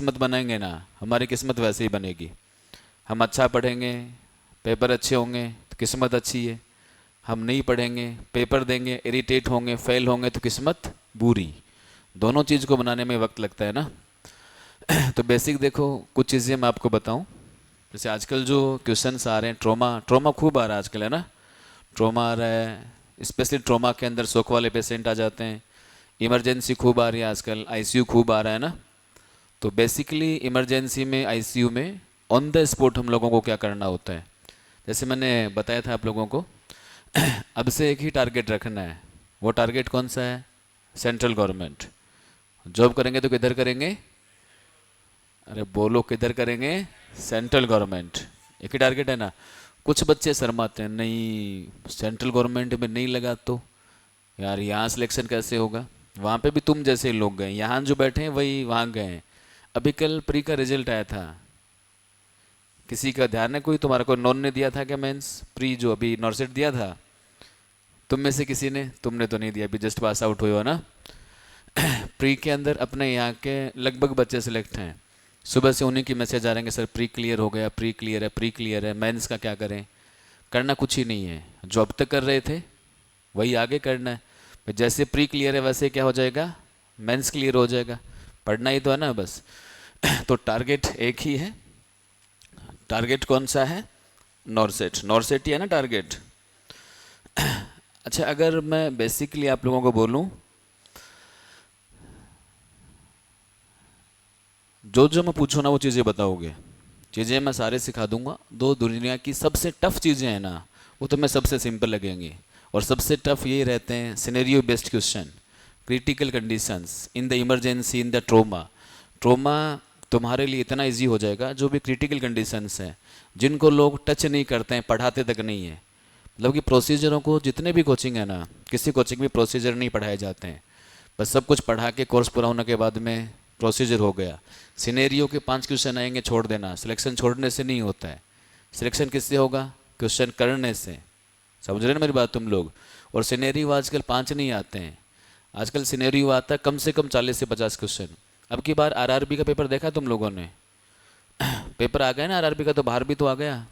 किस्मत बनाएंगे ना, हमारी किस्मत वैसे ही बनेगी। हम अच्छा पढ़ेंगे, पेपर अच्छे होंगे तो किस्मत अच्छी है। हम नहीं पढ़ेंगे, पेपर देंगे, इरिटेट होंगे, फेल होंगे तो किस्मत बुरी। दोनों चीज़ को बनाने में वक्त लगता है ना। तो बेसिक देखो, कुछ चीज़ें मैं आपको बताऊं। जैसे आजकल जो क्वेश्चंस आ रहे हैं, ट्रॉमा ट्रॉमा खूब आ रहा है आजकल, है ना। ट्रॉमा आ रहा है, स्पेशली ट्रॉमा के अंदर शोक वाले पेशेंट आ जाते हैं। इमरजेंसी खूब आ रही है आजकल, आईसीयू खूब आ रहा है ना। तो बेसिकली इमरजेंसी में, आईसीयू में ऑन द स्पॉट हम लोगों को क्या करना होता है, जैसे मैंने बताया था आप लोगों को। अब से एक ही टारगेट रखना है। वो टारगेट कौन सा है? Central government. जॉब करेंगे तो किधर करेंगे? अरे बोलो, किधर करेंगे? Central government. एक ही टारगेट है ना। कुछ बच्चे शर्माते हैं, नहीं सेंट्रल गवर्नमेंट में नहीं लगा तो यार यहाँ सिलेक्शन कैसे होगा। वहाँ पे भी तुम जैसे लोग गए, यहाँ जो बैठे हैं वही वहाँ गए हैं। अभी कल प्री का रिजल्ट आया था, किसी का ध्यान है? कोई तुम्हारा, कोई नॉन ने दिया था क्या मेंस प्री जो अभी नॉर्सेट दिया था? तुम में से किसी ने? तुमने तो नहीं दिया, अभी जस्ट पास आउट हुए हो ना। प्री के अंदर अपने यहाँ के लगभग बच्चे सिलेक्ट हैं। सुबह से उन्हीं की मैसेज आ रहे हैं, सर प्री क्लियर हो गया, प्री क्लियर है, प्री क्लियर है, मेंस का क्या करें? करना कुछ ही नहीं है, जो अब तक कर रहे थे वही आगे करना है। फिर जैसे प्री क्लियर है वैसे क्या हो जाएगा? मेंस क्लियर हो जाएगा। पढ़ना ही तो है ना बस। तो टारगेट एक ही है। टारगेट कौन सा है? नॉर्सेट। नॉर्सेट ही है ना टारगेट। अच्छा, अगर मैं बेसिकली आप लोगों को बोलूं, जो जो मैं पूछूँ ना वो चीज़ें बताओगे। चीज़ें मैं सारे सिखा दूंगा। दो दुनिया की सबसे टफ चीज़ें हैं ना, वो तुम्हें सबसे सिंपल लगेंगी। और सबसे टफ ये रहते हैं scenario based question, critical conditions, in the emergency, in the trauma. Trauma तुम्हारे लिए इतना इजी हो जाएगा, जो भी क्रिटिकल कंडीशंस हैं जिनको लोग टच नहीं करते हैं, पढ़ाते तक नहीं है। मतलब कि प्रोसीजरों को, जितने भी कोचिंग है ना, किसी कोचिंग में प्रोसीजर नहीं पढ़ाए जाते हैं। बस सब कुछ पढ़ा के कोर्स पूरा होने के बाद में प्रोसीजर हो गया। सिनेरियो के 5 क्वेश्चन आएंगे, छोड़ देना। सिलेक्शन छोड़ने से नहीं होता है। सिलेक्शन किससे होगा? क्वेश्चन करने से। समझ रहे ना मेरी बात तुम लोग? और सिनेरियो आजकल 5 नहीं आते हैं, आजकल सिनेरियो आता है कम से कम 40 से 50 क्वेश्चन। अब की बार आरआरबी का पेपर देखा तुम लोगों ने? पेपर आ गया ना आरआरबी का, तो बाहर भी तो आ गया।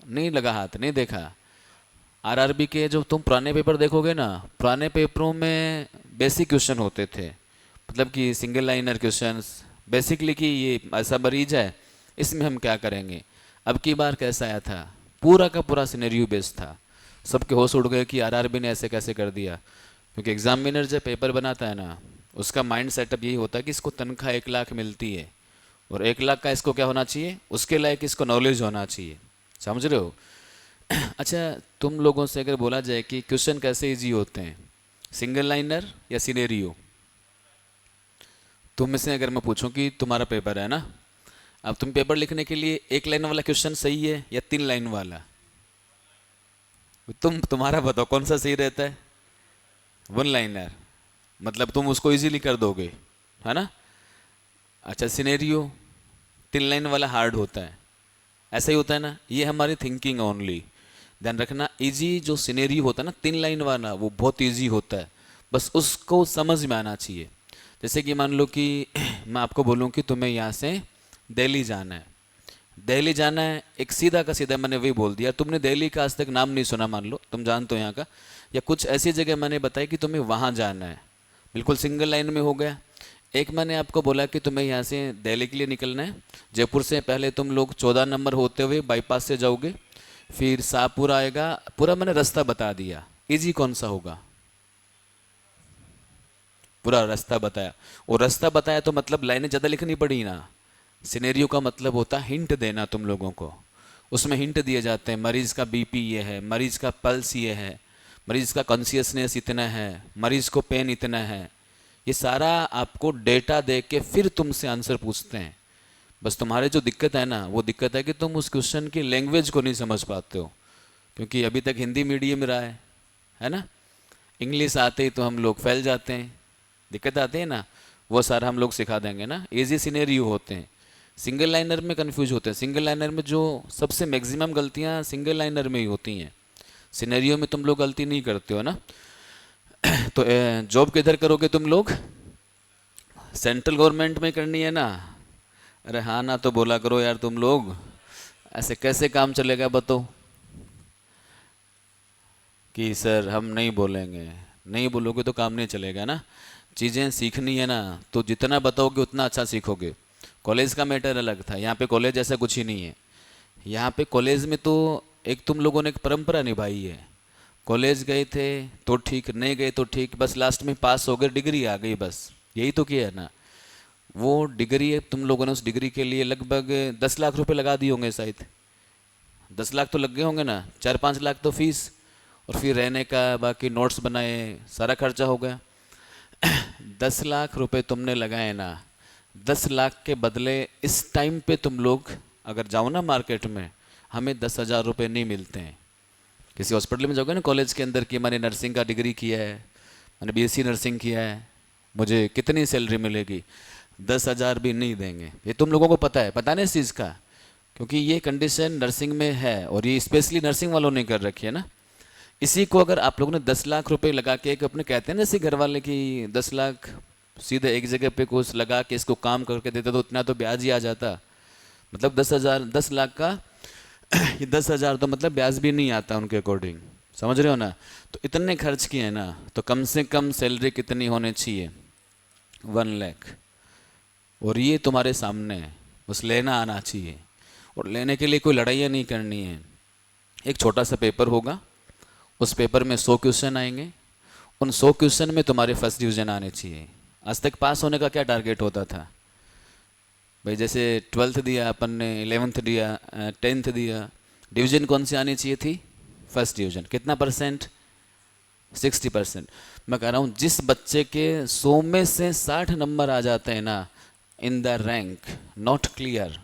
नहीं लगा हाथ, नहीं देखा? आरआरबी के जो तुम पुराने पेपर देखोगे ना, पुराने पेपरों में बेसिक क्वेश्चन होते थे। मतलब कि सिंगल लाइनर क्वेश्चंस, बेसिकली कि ये ऐसा मरीज है, इसमें हम क्या करेंगे। अब की बार कैसा आया था? पूरा का पूरा सिनेरियो बेस्ड था। सबके होश उड़ गए कि आरआरबी ने ऐसे कैसे कर दिया। क्योंकि एग्जामिनर जब पेपर बनाता है ना, उसका माइंड सेटअप यही होता है कि इसको तनख्वाह 1 लाख मिलती है, और 1 लाख का इसको क्या होना चाहिए? उसके लायक इसको नॉलेज होना चाहिए। समझ रहे हो? अच्छा, तुम लोगों से अगर बोला जाए कि क्वेश्चन कैसे इजी होते हैं, सिंगल लाइनर या सिनेरियो, तुम में से अगर मैं पूछूं कि तुम्हारा पेपर है ना, अब तुम पेपर लिखने के लिए 1 लाइन वाला क्वेश्चन सही है या 3 लाइन वाला? तुम्हारा बताओ कौन सा सही रहता है? 1 लाइनर। मतलब तुम उसको इजीली कर दोगे, है ना। अच्छा, सिनेरियो 3 लाइन वाला हार्ड होता है, ऐसा ही होता है ना। ये हमारी थिंकिंग ओनली। ध्यान रखना, इजी जो सिनेरियो होता है ना 3 लाइन वाला, वो बहुत इजी होता है। बस उसको समझ में आना चाहिए। जैसे कि मान लो कि मैं आपको बोलूँ कि तुम्हें यहाँ से दिल्ली जाना है। दिल्ली जाना है, एक सीधा का सीधा मैंने वही बोल दिया। तुमने दिल्ली का आज तक नाम नहीं सुना, मान लो तुम जानते हो यहाँ का, या कुछ ऐसी जगह मैंने बताई कि तुम्हें वहाँ जाना है, बिल्कुल सिंगल लाइन में हो गया। एक मैंने आपको बोला कि तुम्हें यहाँ से दिल्ली के लिए निकलना है। जयपुर से पहले तुम लोग 14 नंबर होते हुए बाईपास से जाओगे, फिर शाहपुर आएगा। पूरा मैंने रास्ता बता दिया। इजी कौन सा होगा? पूरा रास्ता बताया। और रास्ता बताया तो मतलब लाइनें ज़्यादा लिखनी पड़ी ना। सिनेरियो का मतलब होता है हिंट देना तुम लोगों को। उसमें हिंट दिए जाते हैं, मरीज का बीपी ये है, मरीज का पल्स ये है, मरीज का कॉन्शियसनेस इतना है, मरीज को पेन इतना है। ये सारा आपको डेटा दे के फिर तुमसे आंसर पूछते हैं। बस तुम्हारे जो दिक्कत है ना, वो दिक्कत है कि तुम उस क्वेश्चन की लैंग्वेज को नहीं समझ पाते हो, क्योंकि अभी तक हिंदी मीडियम रहा है ना। इंग्लिश आते ही तो हम लोग फैल जाते हैं, दिक्कत आती है ना। वो सारा हम लोग सिखा देंगे ना। इजी सिनेरियो होते हैं, सिंगल लाइनर में कंफ्यूज होते हैं। सिंगल लाइनर में जो सबसे मैक्सिमम गलतियां सिंगल लाइनर में ही होती हैं, सिनेरियो में तुम लोग गलती नहीं करते हो ना। तो जॉब किधर करोगे तुम लोग? सेंट्रल गवर्नमेंट में करनी है ना। अरे हाँ ना तो बोला करो यार तुम लोग, ऐसे कैसे काम चलेगा बताओ। कि सर हम नहीं बोलेंगे, नहीं बोलोगे तो काम नहीं चलेगा ना। चीज़ें सीखनी है ना तो जितना बताओगे उतना अच्छा सीखोगे। कॉलेज का मैटर अलग था, यहाँ पे कॉलेज ऐसा कुछ ही नहीं है। यहाँ पे कॉलेज में तो एक तुम लोगों ने एक परंपरा निभाई है। कॉलेज गए थे तो ठीक, नहीं गए तो ठीक, बस लास्ट में पास हो गए, डिग्री आ गई, बस यही तो किया है ना। वो डिग्री है, तुम लोगों ने उस डिग्री के लिए लगभग 10 लाख रुपए लगा दिए होंगे शायद। 10 लाख तो लग गए होंगे ना, 4-5 लाख तो फीस, और फिर रहने का, बाकी नोट्स बनाए, सारा खर्चा हो गया। 10 लाख रुपए तुमने लगाए ना, 10 लाख के बदले इस टाइम पे तुम लोग अगर जाओ ना मार्केट में, हमें 10,000 रुपये नहीं मिलते हैं। किसी हॉस्पिटल में जाओगे ना कॉलेज के अंदर कि मैंने नर्सिंग का डिग्री किया है, मैंने बीएससी नर्सिंग किया है, मुझे कितनी सैलरी मिलेगी, 10,000 भी नहीं देंगे। ये तुम लोगों को पता है, पता नहीं इस चीज़ का, क्योंकि ये कंडीशन नर्सिंग में है और ये स्पेशली नर्सिंग वालों ने कर रखी है ना। इसी को अगर आप लोगों ने 10 लाख रुपए लगा के, एक अपने कहते हैं ना जैसे घर वाले कि 10 लाख सीधे एक जगह पे कुछ लगा के इसको काम करके देते तो उतना तो ब्याज ही आ जाता। मतलब 10,000, 10 लाख का ये 10,000 तो मतलब ब्याज भी नहीं आता उनके अकॉर्डिंग, समझ रहे हो ना। तो इतने खर्च किए ना, तो कम से कम सैलरी कितनी होनी चाहिए, 1 लाख। और ये तुम्हारे सामने है, बस लेना आना चाहिए। और लेने के लिए कोई लड़ाइयाँ नहीं करनी है। एक छोटा सा पेपर होगा, उस पेपर में 100 क्वेश्चन आएंगे, उन 100 क्वेश्चन में तुम्हारे फर्स्ट डिवीजन आने चाहिए। आज तक पास होने का क्या टारगेट होता था भाई, जैसे 12th दिया अपन ने, 11th दिया, 10th दिया, डिवीजन कौन सी आनी चाहिए थी, फर्स्ट डिवीजन। कितना परसेंट, 60%। मैं कह रहा हूँ जिस बच्चे के 100 में से 60 नंबर आ जाते हैं ना, in the rank, not clear,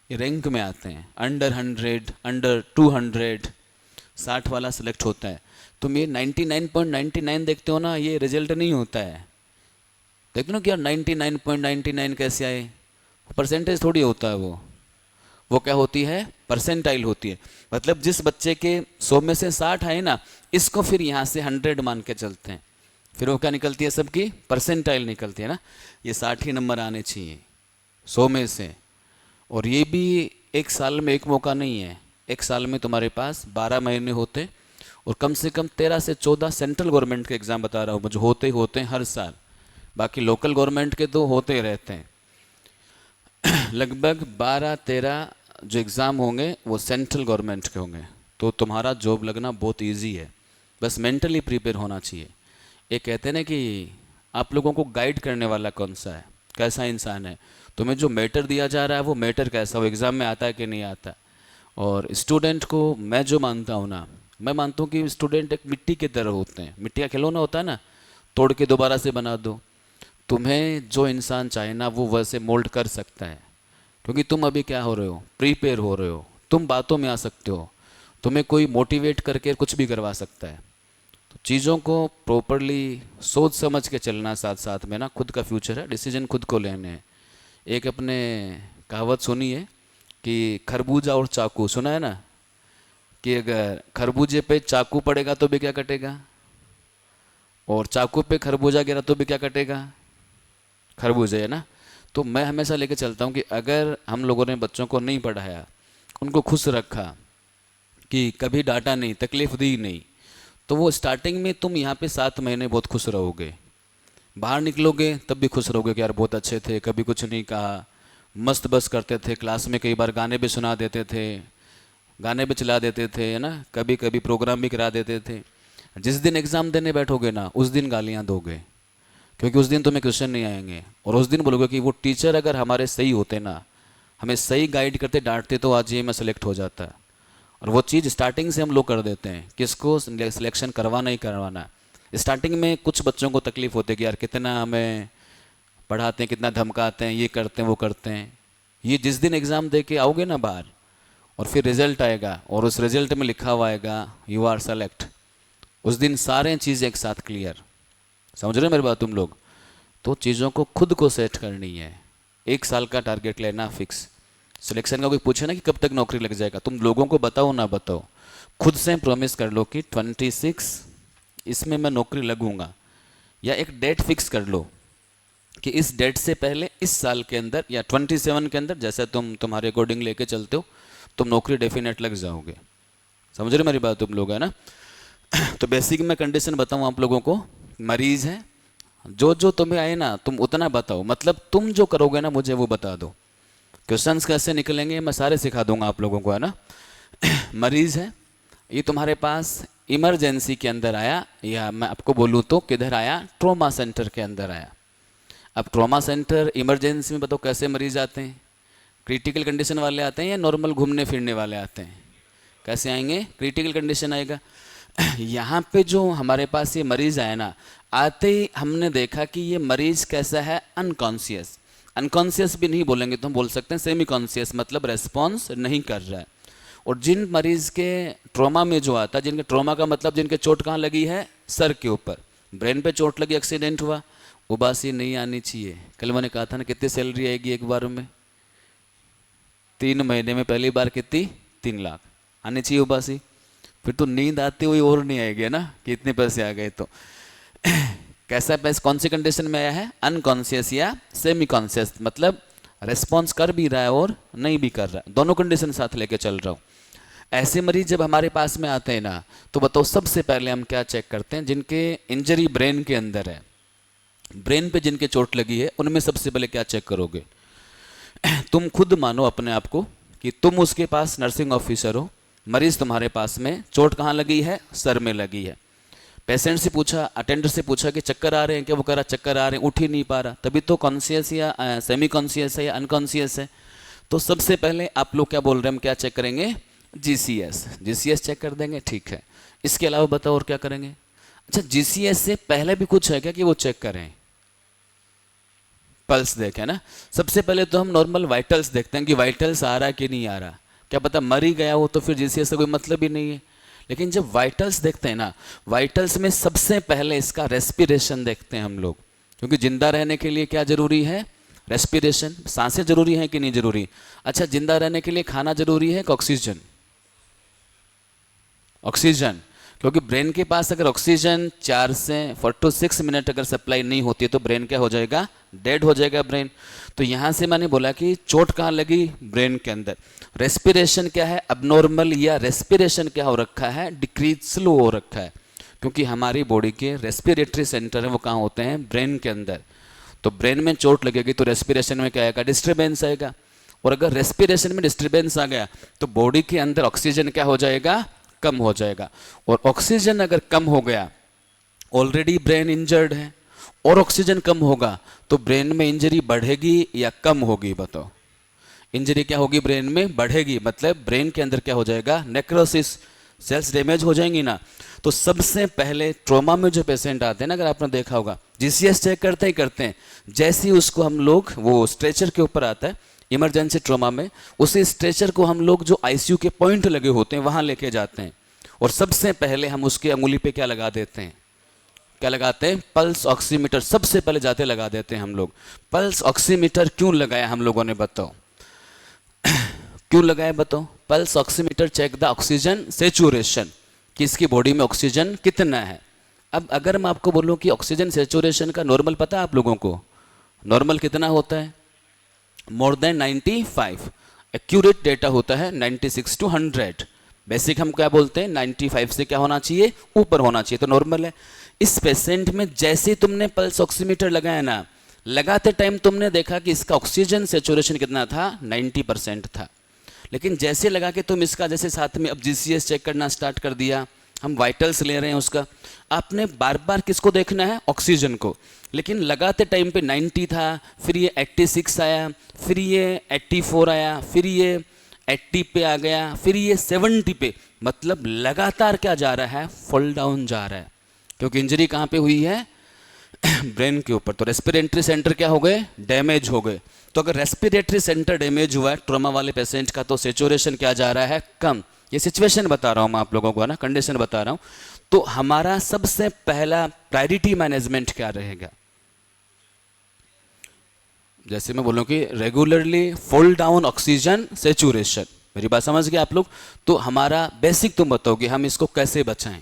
ये रैंक में आते हैं, अंडर 100, अंडर 200, 60 वाला सिलेक्ट होता है। तुम ये 99.99 देखते हो ना, ये रिजल्ट नहीं होता है। देखते हो ना कि यार 99.99 कैसे आए, परसेंटेज थोड़ी होता है वो क्या होती है, परसेंटाइल होती है। मतलब जिस बच्चे के 100 में से 60 आए ना, इसको फिर यहाँ से 100 मान के चलते हैं, फिर वो क्या निकलती है, सबकी परसेंटाइल निकलती है ना। ये 60 ही नंबर आने चाहिए 100 में से। और ये भी एक साल में एक मौका नहीं है, एक साल में तुम्हारे पास 12 महीने होते, और कम से कम 13 से 14 सेंट्रल गवर्नमेंट के एग्ज़ाम बता रहा हूँ मुझे, होते ही होते हैं हर साल। बाकी लोकल गवर्नमेंट के तो होते ही रहते हैं। लगभग 12-13 जो एग्ज़ाम होंगे वो सेंट्रल गवर्नमेंट के होंगे। तो तुम्हारा जॉब लगना बहुत इजी है, बस मेंटली प्रिपेयर होना चाहिए। ये कहते हैं ना कि आप लोगों को गाइड करने वाला कौन सा है, कैसा इंसान है, तुम्हें जो मैटर दिया जा रहा है वो मैटर कैसा, वो एग्ज़ाम में आता है कि नहीं आता। और स्टूडेंट को मैं जो मानता हूँ ना, मैं मानता हूँ कि स्टूडेंट एक मिट्टी की तरह होते हैं। मिट्टी का खिलौना होता है ना, तोड़ के दोबारा से बना दो। तुम्हें जो इंसान चाहे ना वो वैसे मोल्ड कर सकता है, क्योंकि तुम अभी क्या हो रहे हो, प्रीपेयर हो रहे हो, तुम बातों में आ सकते हो, तुम्हें कोई मोटिवेट करके कुछ भी करवा सकता है। तो चीज़ों को प्रॉपरली सोच समझ के चलना, साथ साथ में ना खुद का फ्यूचर है, डिसीजन खुद को लेने हैं। एक अपने कहावत सुनी है कि खरबूजा और चाकू, सुना है ना, कि अगर खरबूजे पे चाकू पड़ेगा तो भी क्या कटेगा, और चाकू पे खरबूजा गिरा तो भी क्या कटेगा, खरबूजे, है ना। तो मैं हमेशा लेके चलता हूँ कि अगर हम लोगों ने बच्चों को नहीं पढ़ाया, उनको खुश रखा, कि कभी डांटा नहीं, तकलीफ दी नहीं, तो वो स्टार्टिंग में तुम यहाँ पे 7 महीने बहुत खुश रहोगे, बाहर निकलोगे तब भी खुश रहोगे कि यार बहुत अच्छे थे, कभी कुछ नहीं कहा, मस्त बस करते थे, क्लास में कई बार गाने भी सुना देते थे, गाने भी चला देते थे, है ना, कभी कभी प्रोग्राम भी करा देते थे। जिस दिन एग्ज़ाम देने बैठोगे ना, उस दिन गालियाँ दोगे, क्योंकि उस दिन तुम्हें क्वेश्चन नहीं आएंगे, और उस दिन बोलोगे कि वो टीचर अगर हमारे सही होते ना, हमें सही गाइड करते, डांटते, तो आज ये मैं सेलेक्ट हो जाता। और वो चीज़ स्टार्टिंग से हम लोग कर देते हैं, किसको सिलेक्शन करवाना ही करवाना। स्टार्टिंग में कुछ बच्चों को तकलीफ होती है कि यार कितना हमें पढ़ाते हैं, कितना धमकाते हैं, ये करते हैं वो करते हैं। ये जिस दिन एग्ज़ाम दे के आओगे ना बाहर, और फिर रिजल्ट आएगा, और उस रिजल्ट में लिखा हुआ आएगा यू आर सेलेक्ट, उस दिन सारे चीज़ें एक साथ क्लियर। समझ रहे हो मेरी बात तुम लोग। तो चीज़ों को खुद को सेट करनी है, 1 साल का टारगेट लेना फिक्स। सिलेक्शन का कोई पूछे ना कि कब तक नौकरी लग जाएगा, तुम लोगों को बताओ ना बताओ, खुद से प्रॉमिस कर लो कि 26 इसमें मैं नौकरी लगूंगा, या एक डेट फिक्स कर लो कि इस डेट से पहले इस साल के अंदर या 27 के अंदर, जैसे तुम्हारे अकॉर्डिंग लेके चलते हो, तुम नौकरी डेफिनेट लग जाओगे। समझ रहे मेरी बात तुम लोग, है ना। तो बेसिक मैं कंडीशन बताऊं आप लोगों को, मरीज है, जो जो तुम्हें आए ना तुम उतना बताओ, मतलब तुम जो करोगे ना मुझे वो बता दो। क्वेश्चंस कैसे निकलेंगे मैं सारे सिखा दूंगा आप लोगों को, है ना। मरीज है, ये तुम्हारे पास इमरजेंसी के अंदर आया, या मैं आपको बोलूँ तो किधर आया, ट्रॉमा सेंटर के अंदर आया। अब ट्रॉमा सेंटर इमरजेंसी में बताओ कैसे मरीज आते हैं, क्रिटिकल कंडीशन वाले आते हैं या नॉर्मल घूमने फिरने वाले आते हैं, कैसे आएंगे, क्रिटिकल कंडीशन आएगा। यहाँ पे जो हमारे पास ये मरीज आया ना, आते ही हमने देखा कि ये मरीज कैसा है, अनकॉन्शियस। अनकॉन्शियस भी नहीं बोलेंगे तो हम बोल सकते हैं सेमी कॉन्शियस, मतलब रेस्पॉन्स नहीं कर रहा है। और जिन मरीज के ट्रॉमा में जो आता है, जिनके ट्रॉमा का मतलब जिनके चोट कहाँ लगी है, सर के ऊपर, ब्रेन पे चोट लगी, एक्सीडेंट हुआ, उबासी नहीं आनी चाहिए। कल मैंने कहा था ना कितनी सैलरी आएगी एक बार में, 3 महीने में पहली बार कितनी, 3 लाख आनी चाहिए उबासी। फिर तो नींद आती हुई और नहीं आएगी, है ना, कि इतने पैसे आ गए। तो कैसा पैसे कौन सी कंडीशन में आया है, अनकॉन्शियस या सेमी कॉन्शियस, मतलब रेस्पॉन्स कर भी रहा है और नहीं भी कर रहा है, दोनों कंडीशन साथ लेके चल रहा हूँ। ऐसे मरीज जब हमारे पास में आते हैं ना, तो बताओ सबसे पहले हम क्या चेक करते हैं, जिनके इंजरी ब्रेन के अंदर है, ब्रेन पे जिनके चोट लगी है, उनमें सबसे पहले क्या चेक करोगे। तुम खुद मानो अपने आप को कि तुम उसके पास नर्सिंग ऑफिसर हो, मरीज तुम्हारे पास में, चोट कहाँ लगी है, सर में लगी है। पेशेंट से पूछा, अटेंडर से पूछा कि चक्कर आ रहे हैं क्या, वो कह रहा चक्कर आ रहे हैं, उठ ही नहीं पा रहा, तभी तो कॉन्शियस या सेमी कॉन्शियस है या अनकॉन्शियस है। तो सबसे पहले आप लोग क्या बोल रहे हैं, हम क्या चेक करेंगे, जीसीएस चेक कर देंगे, ठीक है। इसके अलावा बताओ और क्या करेंगे। अच्छा, जीसीएस से पहले भी कुछ है क्या कि वो चेक करें, पल्स देखें ना। सबसे पहले तो हम नॉर्मल वाइटल्स देखते हैं कि वाइटल्स आ रहा है कि नहीं आ रहा, क्या पता मर ही गया हो तो फिर जीसीएस से कोई मतलब ही नहीं है। लेकिन जब वाइटल्स देखते हैं ना, वाइटल्स में सबसे पहले इसका रेस्पिरेशन देखते हैं हम लोग, क्योंकि जिंदा रहने के लिए क्या जरूरी है, रेस्पिरेशन, सांसें जरूरी हैं कि नहीं जरूरी। अच्छा, जिंदा रहने के लिए खाना जरूरी है कि ऑक्सीजन, ऑक्सीजन, क्योंकि ब्रेन के पास अगर ऑक्सीजन 4 से 4 to 6 मिनट अगर सप्लाई नहीं होती है तो ब्रेन क्या हो जाएगा, डेड हो जाएगा ब्रेन। तो यहाँ से मैंने बोला कि चोट कहाँ लगी, ब्रेन के अंदर। रेस्पिरेशन क्या है, अबनॉर्मल, या रेस्पिरेशन क्या हो रखा है, डिक्रीज, स्लो हो रखा है, क्योंकि हमारी बॉडी के रेस्पिरेटरी सेंटर है वो कहाँ होते हैं, ब्रेन के अंदर। तो ब्रेन में चोट लगेगी तो रेस्पिरेशन में क्या आएगा, डिस्टर्बेंस आएगा। और अगर रेस्पिरेशन में डिस्टर्बेंस आ गया तो बॉडी के अंदर ऑक्सीजन क्या हो जाएगा, कम हो जाएगा। और ऑक्सीजन अगर कम हो गया, ऑलरेडी ब्रेन इंजर्ड है, और ऑक्सीजन कम होगा तो ब्रेन में इंजरी बढ़ेगी या कम होगी, बताओ। इंजरी क्या होगी, ब्रेन में बढ़ेगी, मतलब ब्रेन के अंदर क्या हो जाएगा, नेक्रोसिस, सेल्स डैमेज हो जाएंगी ना। तो सबसे पहले ट्रॉमा में जो पेशेंट आते हैं ना, अगर आपने देखा होगा, जीसीएस चेक करते ही करते हैं, जैसे ही उसको हम लोग वो स्ट्रेचर के ऊपर आता है इमरजेंसी ट्रॉमा में, उसी स्ट्रेचर को हम लोग जो आईसीयू के पॉइंट लगे होते हैं वहां लेके जाते हैं, और सबसे पहले हम उसके अंगुली पे क्या लगा देते हैं, क्या लगाते हैं, पल्स ऑक्सीमीटर, सबसे पहले जाते लगा देते हैं हम लोग। पल्स ऑक्सीमीटर क्यों लगाया हम लोगों ने, बताओ क्यों लगाया, बताओ। Pulse oximeter check the oxygen saturation, कि इसकी बॉडी में ऑक्सीजन कितना है। अब अगर मैं आपको बोलूं कि ऑक्सीजन सेचुरेशन का नॉर्मल पता है आप लोगों को, नॉर्मल कितना होता है, मोर देन 95, एक्यूरेट डेटा होता है 96 to 100। बेसिक हम क्या बोलते हैं, 95 से क्या होना चाहिए, ऊपर होना चाहिए, तो नॉर्मल है। इस पेशेंट में जैसे तुमने पल्स ऑक्सीमीटर लगाया ना, लगाते टाइम तुमने देखा कि इसका ऑक्सीजन सेचुरेशन कितना था, 90% था। लेकिन जैसे लगा के तुम इसका जैसे साथ में अब जीसीएस चेक करना स्टार्ट कर दिया, हम वाइटल्स ले रहे हैं उसका, आपने बार बार किसको देखना है, ऑक्सीजन को। लेकिन लगाते टाइम पे 90 था, फिर ये 86 आया, फिर ये 84 आया, फिर ये 80 पे आ गया, फिर ये 70 पे, मतलब लगातार क्या जा रहा है, फॉल डाउन जा रहा है, क्योंकि इंजरी कहाँ पे हुई है, ब्रेन के ऊपर। तो रेस्पिरेटरी सेंटर क्या हो गए, डैमेज हो गए। तो अगर रेस्पिरेटरी सेंटर डैमेज हुआ है ट्रॉमा वाले पेशेंट का, तो सेचुरेशन क्या जा रहा है, कम। ये सिचुएशन बता रहा हूँ मैं आप लोगों को, है ना, कंडीशन बता रहा हूँ। तो हमारा सबसे पहला प्रायोरिटी मैनेजमेंट क्या रहेगा, जैसे मैं बोलूँ कि regularly fall down oxygen saturation, मेरी बात समझ गए आप लोग। तो हमारा बेसिक तुम बताओ कि हम इसको कैसे बचाएं,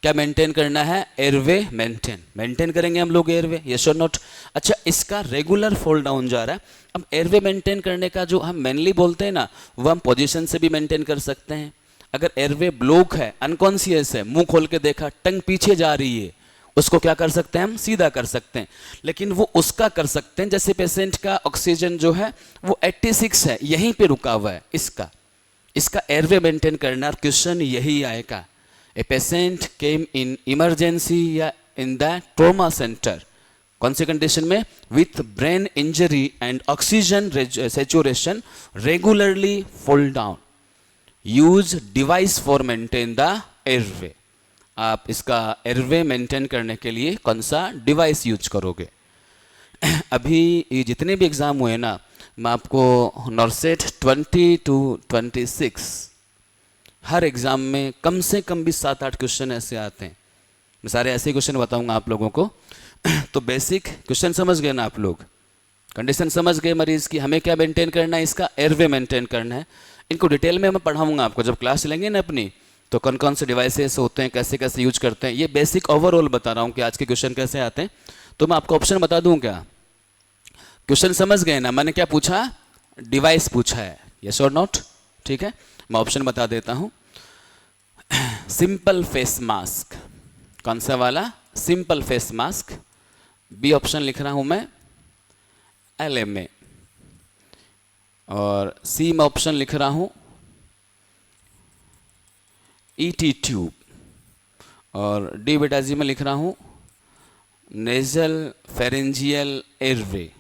क्या मेंटेन करना है? एयरवे मेंटेन करेंगे हम लोग एयरवे, यस और नॉट? अच्छा, इसका रेगुलर फॉल डाउन जा रहा है। अब एयरवे मेंटेन करने का जो हम मेनली बोलते हैं ना, वो हम पोजीशन से भी मेंटेन कर सकते हैं। अगर एयरवे ब्लॉक है, अनकॉन्शियस है, मुंह खोल के देखा, टंग पीछे जा रही है, उसको क्या कर सकते हैं हम? सीधा कर सकते हैं। लेकिन वो उसका कर सकते हैं जैसे पेशेंट का ऑक्सीजन जो है वो 86 है, यहीं पे रुका हुआ है, इसका एयरवे मेंटेन करना। क्वेश्चन यही आएगा, a patient came in emergency या इन द ट्रॉमा सेंटर, कौन सी कंडीशन में? With brain injury and oxygen saturation regularly fall down, use device for maintain the airway. आप इसका एयरवे मेंटेन करने के लिए कौन सा डिवाइस यूज करोगे? अभी ये जितने भी एग्जाम हुए ना, मैं आपको नॉर्सेट 20 to 26 हर एग्जाम में कम से कम भी 7-8 क्वेश्चन ऐसे आते हैं। मैं सारे ऐसे क्वेश्चन बताऊंगा आप लोगों को। तो बेसिक क्वेश्चन समझ गए ना आप लोग? कंडीशन समझ गए मरीज की, हमें क्या मेंटेन करना है? इसका एयरवे मेंटेन करना है। इनको डिटेल में मैं पढ़ाऊंगा आपको जब क्लास लेंगे ना अपनी, तो कौन कौन से डिवाइसेस होते हैं, कैसे कैसे यूज करते हैं। ये बेसिक ओवरऑल बता रहा हूँ कि आज के क्वेश्चन कैसे आते हैं। तो मैं आपको ऑप्शन बता दूं क्या? क्वेश्चन समझ गए ना? मैंने क्या पूछा? डिवाइस पूछा है, यस और नॉट? ठीक है, मैं ऑप्शन बता देता हूं। सिंपल फेस मास्क, कौन सा वाला? Simple face mask. B option लिख रहा हूं मैं, LMA। और सी में ऑप्शन लिख रहा हूं ET ट्यूब। और डी बेटा जी में लिख रहा हूं नेजल फेरेंजियल एयरवे।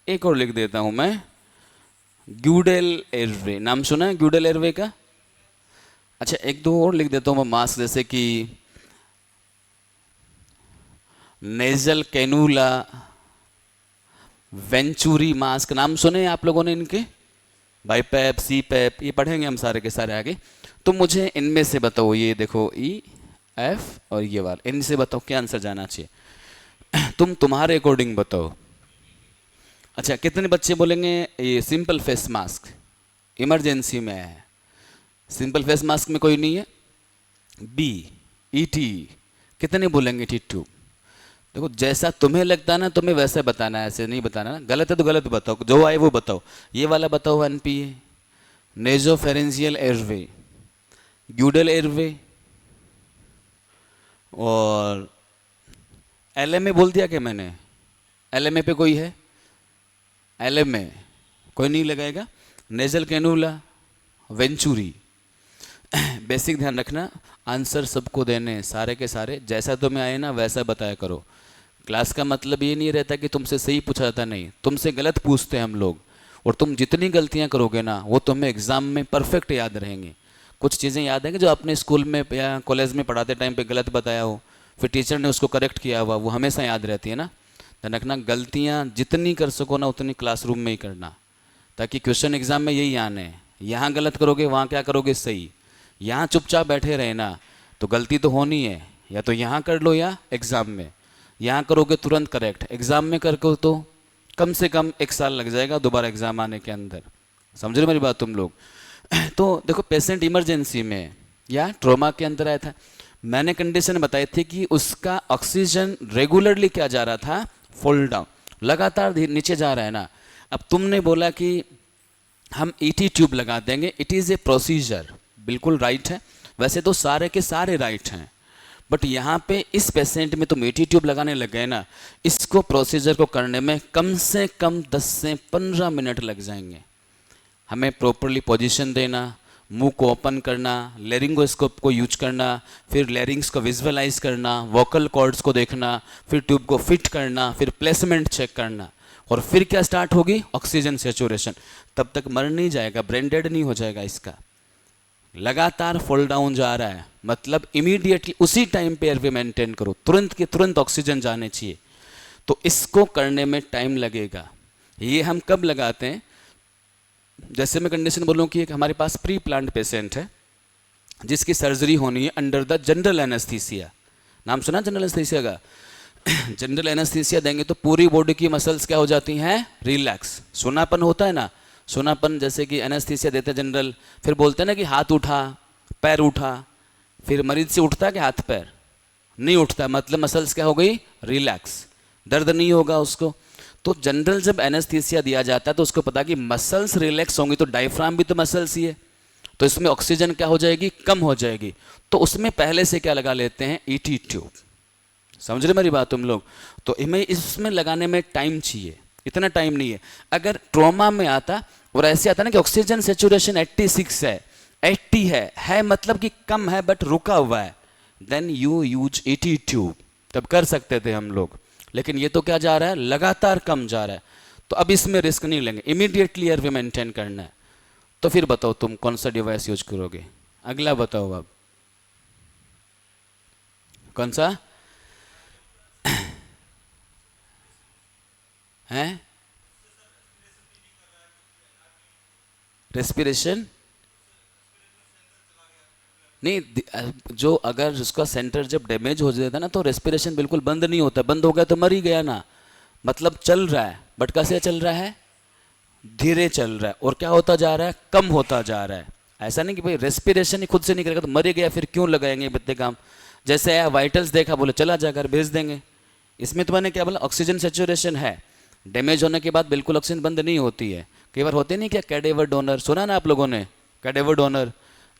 एक और लिख देता हूं मैं, ग्यूडेल एयरवे। नाम सुना है ग्यूडेल एयरवे का? अच्छा, एक दो और लिख देता हूं मैं मास्क, जैसे कि नेजल कैनुला वेंचुरी मास्क। नाम सुने आप लोगों ने इनके? बाईपैप, सीपैप, ये पढ़ेंगे हम सारे के सारे आगे। तो मुझे इनमें से बताओ, ये देखो EF और ये वाला, इनसे बताओ क्या आंसर जाना चाहिए। तुम्हारे अकॉर्डिंग बताओ। अच्छा, कितने बच्चे बोलेंगे ये सिंपल फेस मास्क इमरजेंसी में है? सिंपल फेस मास्क में कोई नहीं है। B ET, कितने बोलेंगे ET ट्यूब? देखो, जैसा तुम्हें लगता है ना तुम्हें वैसे बताना है, ऐसे नहीं बताना ना। गलत है तो गलत बताओ, जो आए वो बताओ। ये वाला बताओ NPA, नेजोफेरेंजियल एयरवे, ग्यूडल एयरवे, और LMA बोल दिया क्या मैंने? LMA पे कोई है? LMA कोई नहीं लगाएगा। Nasal cannula, venturi. बेसिक ध्यान रखना, आंसर सबको देने सारे के सारे, जैसा तुम्हें आए ना वैसा बताया करो। क्लास का मतलब ये नहीं रहता कि तुमसे सही पूछा जाता, नहीं, तुमसे गलत पूछते हैं हम लोग। और तुम जितनी गलतियां करोगे ना, वो तुम्हें एग्जाम में परफेक्ट याद रहेंगी। कुछ चीज़ें याद हैं कि जो अपने स्कूल में या कॉलेज में पढ़ाते टाइम पे गलत बताया हो, फिर टीचर ने उसको करेक्ट किया हुआ, वो हमेशा याद रहती है ना। ध्यान रखना, गलतियाँ जितनी कर सको ना उतनी क्लासरूम में ही करना, ताकि क्वेश्चन एग्जाम में यही आने हैं। यहाँ गलत करोगे, वहाँ क्या करोगे? सही। यहाँ चुपचाप बैठे रहे ना तो गलती तो होनी है, या तो यहाँ कर लो या एग्ज़ाम में। यहाँ करोगे तुरंत करेक्ट, एग्ज़ाम में करके तो कम से कम 1 साल लग जाएगा दोबारा एग्ज़ाम आने के अंदर। समझ रहे मेरी बात तुम लोग? तो देखो, पेशेंट इमरजेंसी में या ट्रोमा के अंदर आया था, मैंने कंडीशन बताई थी कि उसका ऑक्सीजन रेगुलरली क्या जा रहा था? फॉल डाउन, लगातार नीचे जा रहा है ना। अब तुमने बोला कि हम ET ट्यूब लगा देंगे, इट इज़ ए प्रोसीजर, बिल्कुल राइट है। वैसे तो सारे के सारे राइट हैं, बट यहाँ पे इस पेशेंट में तुम ET ट्यूब लगाने लग गए ना, इसको प्रोसीजर को करने में कम से कम 10 से 15 मिनट लग जाएंगे। हमें प्रॉपरली पोजीशन देना, मुंह को ओपन करना, लेरिंगोस्कोप को यूज करना, फिर लेरिंग्स को विजुअलाइज करना, वोकल कॉर्ड्स को देखना, फिर ट्यूब को फिट करना, फिर प्लेसमेंट चेक करना, और फिर क्या स्टार्ट होगी? Oxygen saturation. तब तक मर नहीं जाएगा, ब्रेन डेड नहीं हो जाएगा इसका। लगातार फॉल डाउन जा रहा है, मतलब इमीडिएटली उसी टाइम पे एयरवे मेंटेन करो, तुरंत के तुरंत ऑक्सीजन जाने चाहिए। तो इसको करने में टाइम लगेगा। ये हम कब लगाते हैं? जैसे मैं कंडीशन बोलूँ कि एक हमारे पास प्री प्लान्ड पेशेंट है जिसकी सर्जरी होनी है अंडर द जनरल एनेस्थीसिया। नाम सुना जनरल एनेस्थीसिया का? जनरल एनेस्थीसिया देंगे तो पूरी बॉडी की मसल्स क्या हो जाती हैं? रिलैक्स। सुनापन होता है ना, सुनापन, जैसे कि एनेस्थीसिया देते हैं जनरल, फिर बोलते हैं ना कि हाथ उठा, पैर उठा, फिर मरीज से उठता है कि हाथ पैर, नहीं उठता, मतलब मसल्स क्या हो गई, रिलैक्स, दर्द नहीं होगा उसको। तो जनरल जब एनेस्थीसिया दिया जाता है तो उसको पता कि मसल्स रिलैक्स होंगी, तो डायफ्राम भी तो मसल्स ही है, तो इसमें ऑक्सीजन क्या हो जाएगी, कम हो जाएगी। तो उसमें पहले से क्या लगा लेते हैं, ईटी ट्यूब। समझ रहे मेरी बात तुम लोग? तो हमें इसमें लगाने में टाइम चाहिए, इतना टाइम नहीं है। अगर ट्रॉमा में आता और ऐसे आता ना कि ऑक्सीजन सेचुरेशन 86 है, 80 है मतलब कि कम है बट रुका हुआ है, then you use ET tube, तब कर सकते थे हम लोग। लेकिन ये तो क्या जा रहा है, लगातार कम जा रहा है, तो अब इसमें रिस्क नहीं लेंगे, इमीडिएटली एयरवे मेंटेन करना है। तो फिर बताओ तुम कौन सा डिवाइस यूज करोगे, अगला बताओ अब कौन सा है? रेस्पिरेशन नहीं, जो अगर उसका सेंटर जब डैमेज हो जाता है ना तो रेस्पिरेशन बिल्कुल बंद नहीं होता, बंद हो गया तो मर ही गया ना, मतलब चल रहा है, बट कैसे चल रहा है, धीरे चल रहा है, और क्या होता जा रहा है, कम होता जा रहा है। ऐसा नहीं कि भाई रेस्पिरेशन ही खुद से नहीं करेगा तो मर ही गया, फिर क्यों लगाएंगे बत्ते काम। जैसे आया वाइटल्स देखा, बोले चला जाकर भेज देंगे। इसमें तो मैंने क्या बोला, ऑक्सीजन सेचुरेशन है, डैमेज होने के बाद बिल्कुल ऑक्सीजन बंद नहीं होती है। कई बार होते नहीं क्या, कैडेवर डोनर सुना ना आप लोगों ने, कैडेवर डोनर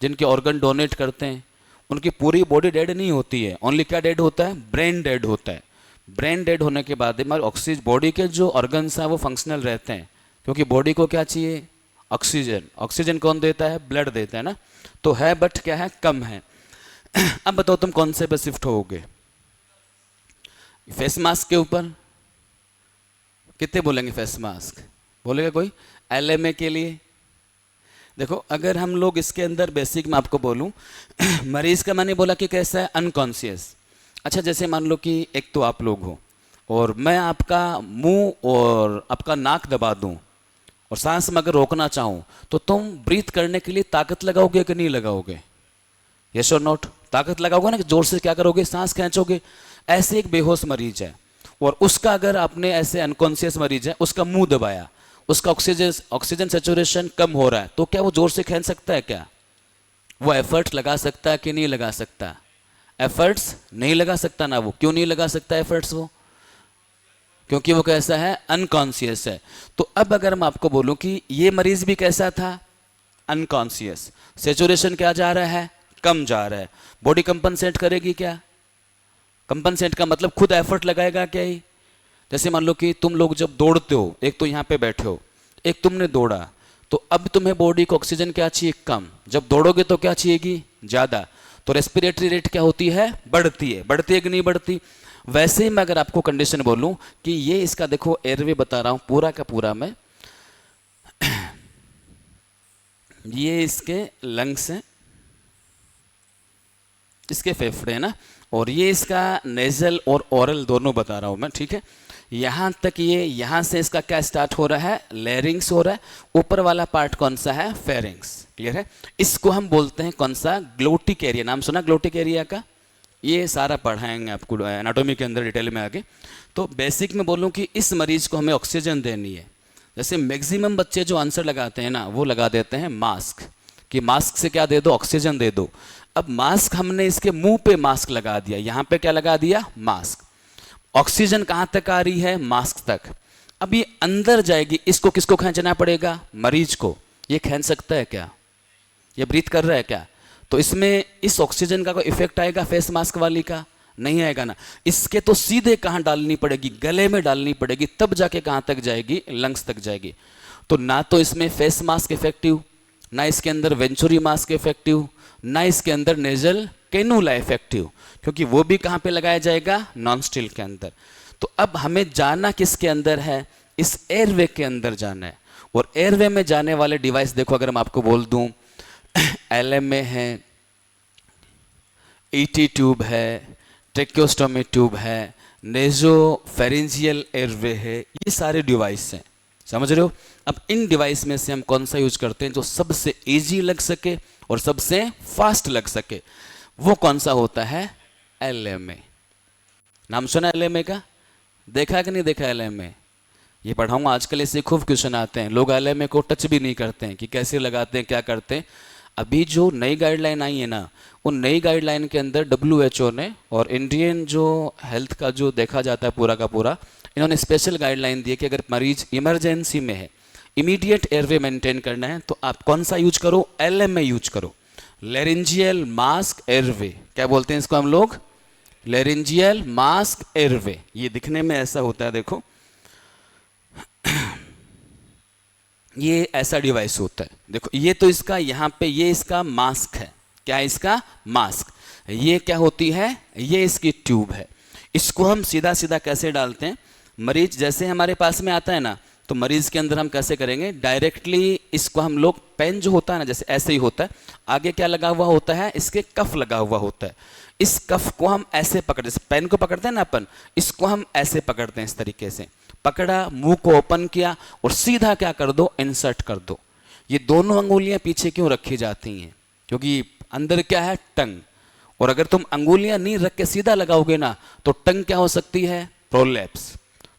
जिनके ऑर्गन डोनेट करते हैं, उनकी पूरी बॉडी डेड नहीं होती है, ओनली क्या डेड होता है, ब्रेन डेड होता है। ब्रेन डेड होने के बाद हमारे ऑक्सीजन, बॉडी के जो ऑर्गन्स हैं वो फंक्शनल रहते हैं, क्योंकि बॉडी को क्या चाहिए, ऑक्सीजन। ऑक्सीजन कौन देता है, ब्लड देता है ना, तो है बट क्या है, कम है। अब बताओ तुम कौन से पे शिफ्ट होगे, फेस मास्क के ऊपर? कितने बोलेंगे फेस मास्क, बोलेगा कोई? एलएमए के लिए देखो, अगर हम लोग इसके अंदर बेसिक में आपको बोलूं, मरीज का मैंने बोला कि कैसा है, अनकॉन्शियस। अच्छा, जैसे मान लो कि एक तो आप लोग हो और मैं आपका मुंह और आपका नाक दबा दूं और सांस में अगर रोकना चाहूं तो तुम ब्रीथ करने के लिए ताकत लगाओगे कि नहीं लगाओगे, यस और नॉट? ताकत लगाओगे ना, कि जोर से क्या करोगे, सांस खींचोगे। ऐसे एक बेहोश मरीज है और उसका अगर आपने, ऐसे अनकॉन्शियस मरीज है, उसका मुंह दबाया, उसका ऑक्सीजन सेचुरेशन कम हो रहा है, तो क्या वो जोर से खींच सकता है क्या? वो एफर्ट्स लगा सकता है कि नहीं लगा सकता? एफर्ट्स नहीं लगा सकता ना। वो क्यों नहीं लगा सकता एफर्ट्स? वो क्योंकि वो कैसा है, अनकॉन्शियस है। तो अब अगर मैं आपको बोलूं कि ये मरीज भी कैसा था, अनकॉन्शियस, सेचुरेशन क्या जा रहा है, कम जा रहा है, बॉडी कंपनसेट करेगी क्या? कंपनसेट का मतलब खुद एफर्ट लगाएगा क्या ही? जैसे मान लो कि तुम लोग जब दौड़ते हो, एक तो यहाँ पे बैठे हो, एक तुमने दौड़ा, तो अब तुम्हें बॉडी को ऑक्सीजन क्या चाहिए, कम। जब दौड़ोगे तो क्या चाहिएगी, ज़्यादा। तो रेस्पिरेटरी रेट क्या होती है, बढ़ती है। बढ़ती है कि नहीं बढ़ती? वैसे ही मैं अगर आपको कंडीशन बोलूं कि ये इसका देखो एयरवे बता रहा हूं पूरा का पूरा मैं, ये इसके लंग्स हैं, इसके फेफड़े हैं ना, और ये इसका नेजल और ओरल दोनों बता रहा हूं मैं, ठीक है? यहां तक ये, यहां से इसका क्या स्टार्ट हो रहा है, लैरिंग्स हो रहा है। ऊपर वाला पार्ट कौन सा है, फेरिंग्स। क्लियर है? इसको हम बोलते हैं कौन सा, ग्लोटिक एरिया। नाम सुना ग्लोटिक एरिया का? ये सारा पढ़ाएंगे आपको एनाटॉमी के अंदर डिटेल में आगे। तो बेसिक में बोलूं कि इस मरीज को हमें ऑक्सीजन देनी है। जैसे मैक्सिमम बच्चे जो आंसर लगाते हैं ना, वो लगा देते हैं मास्क, कि मास्क से क्या दे दो, ऑक्सीजन दे दो। अब मास्क हमने इसके मुंह पे मास्क लगा दिया, यहां पे क्या लगा दिया, मास्क। ऑक्सीजन कहां तक आ रही है, मास्क तक। अब ये अंदर जाएगी, इसको किसको खींचना पड़ेगा, मरीज को। ये खींच सकता है क्या, ये ब्रीथ कर रहा है क्या? तो इसमें इस ऑक्सीजन का कोई इफेक्ट आएगा फेस मास्क वाली का? नहीं आएगा ना। इसके तो सीधे कहां डालनी पड़ेगी, गले में डालनी पड़ेगी, तब जाके कहां तक जाएगी, लंग्स तक जाएगी। तो ना तो इसमें फेस मास्क इफेक्टिव, ना इसके अंदर वेंचुरी मास्क इफेक्टिव, ना इसके अंदर नेजल कैनुला इफेक्टिव, क्योंकि वो भी कहां पे लगाया जाएगा, नॉन स्टिल के अंदर। तो अब हमें जाना किसके अंदर है, इस एयरवे के अंदर जाना है। और एयरवे में जाने वाले डिवाइस देखो, अगर मैं आपको बोल दूं, एलएमए है, ईटी ट्यूब है, ट्रेक्योस्टोमी ट्यूब है, नेजोफेरेंजियल एयरवे है, ये सारे डिवाइस हैं। समझ रहे हो? अब इन डिवाइस में से हम कौन सा यूज करते हैं जो सबसे इजी लग सके और सबसे फास्ट लग सके? वो कौन सा होता है, एलएमए। नाम सुना एलएमए का? देखा कि नहीं देखा एलएमए? ये पढ़ाऊंगा आजकल, इससे खूब क्वेश्चन आते हैं। लोग एलएमए को टच भी नहीं करते हैं कि कैसे लगाते हैं, क्या करते हैं। अभी जो नई गाइडलाइन आई है ना, उन नई गाइडलाइन के अंदर WHO ने और इंडियन जो हेल्थ का जो देखा जाता है पूरा का पूरा, इन्होंने स्पेशल गाइडलाइन दी है कि अगर मरीज इमरजेंसी में है, इमीडिएट एयरवे मेंटेन करना है, तो आप कौन सा यूज करो, LMA यूज करो, लेरिंजियल मास्क एयरवे। क्या बोलते हैं इसको हम लोग, लेरिंजियल मास्क एयरवे। ये दिखने में ऐसा होता है, देखो ये ऐसा डिवाइस होता है, देखो ये तो इसका यहाँ पे ये इसका मास्क है, क्या है इसका मास्क। ये क्या होती है, ये इसकी ट्यूब है। इसको हम सीधा सीधा कैसे डालते हैं, मरीज जैसे हमारे पास में आता है ना, तो मरीज के अंदर हम कैसे करेंगे, डायरेक्टली इसको हम लोग, पेन जो होता है ना जैसे ऐसे ही होता है, आगे क्या लगा हुआ होता है, इसके कफ लगा हुआ होता है। इस कफ को हम ऐसे पकड़, जैसे पेन को पकड़ते हैं ना अपन, इसको हम ऐसे पकड़ते हैं, इस तरीके से पकड़ा, मुंह को ओपन किया और सीधा क्या कर दो, इंसर्ट कर दो। ये दोनों अंगुलियां पीछे क्यों रखी जाती हैं, क्योंकि अंदर क्या है, टंग, और अगर तुम अंगुलियां नहीं रख के सीधा लगाओगे ना, तो टंग क्या हो सकती है, प्रोलैप्स।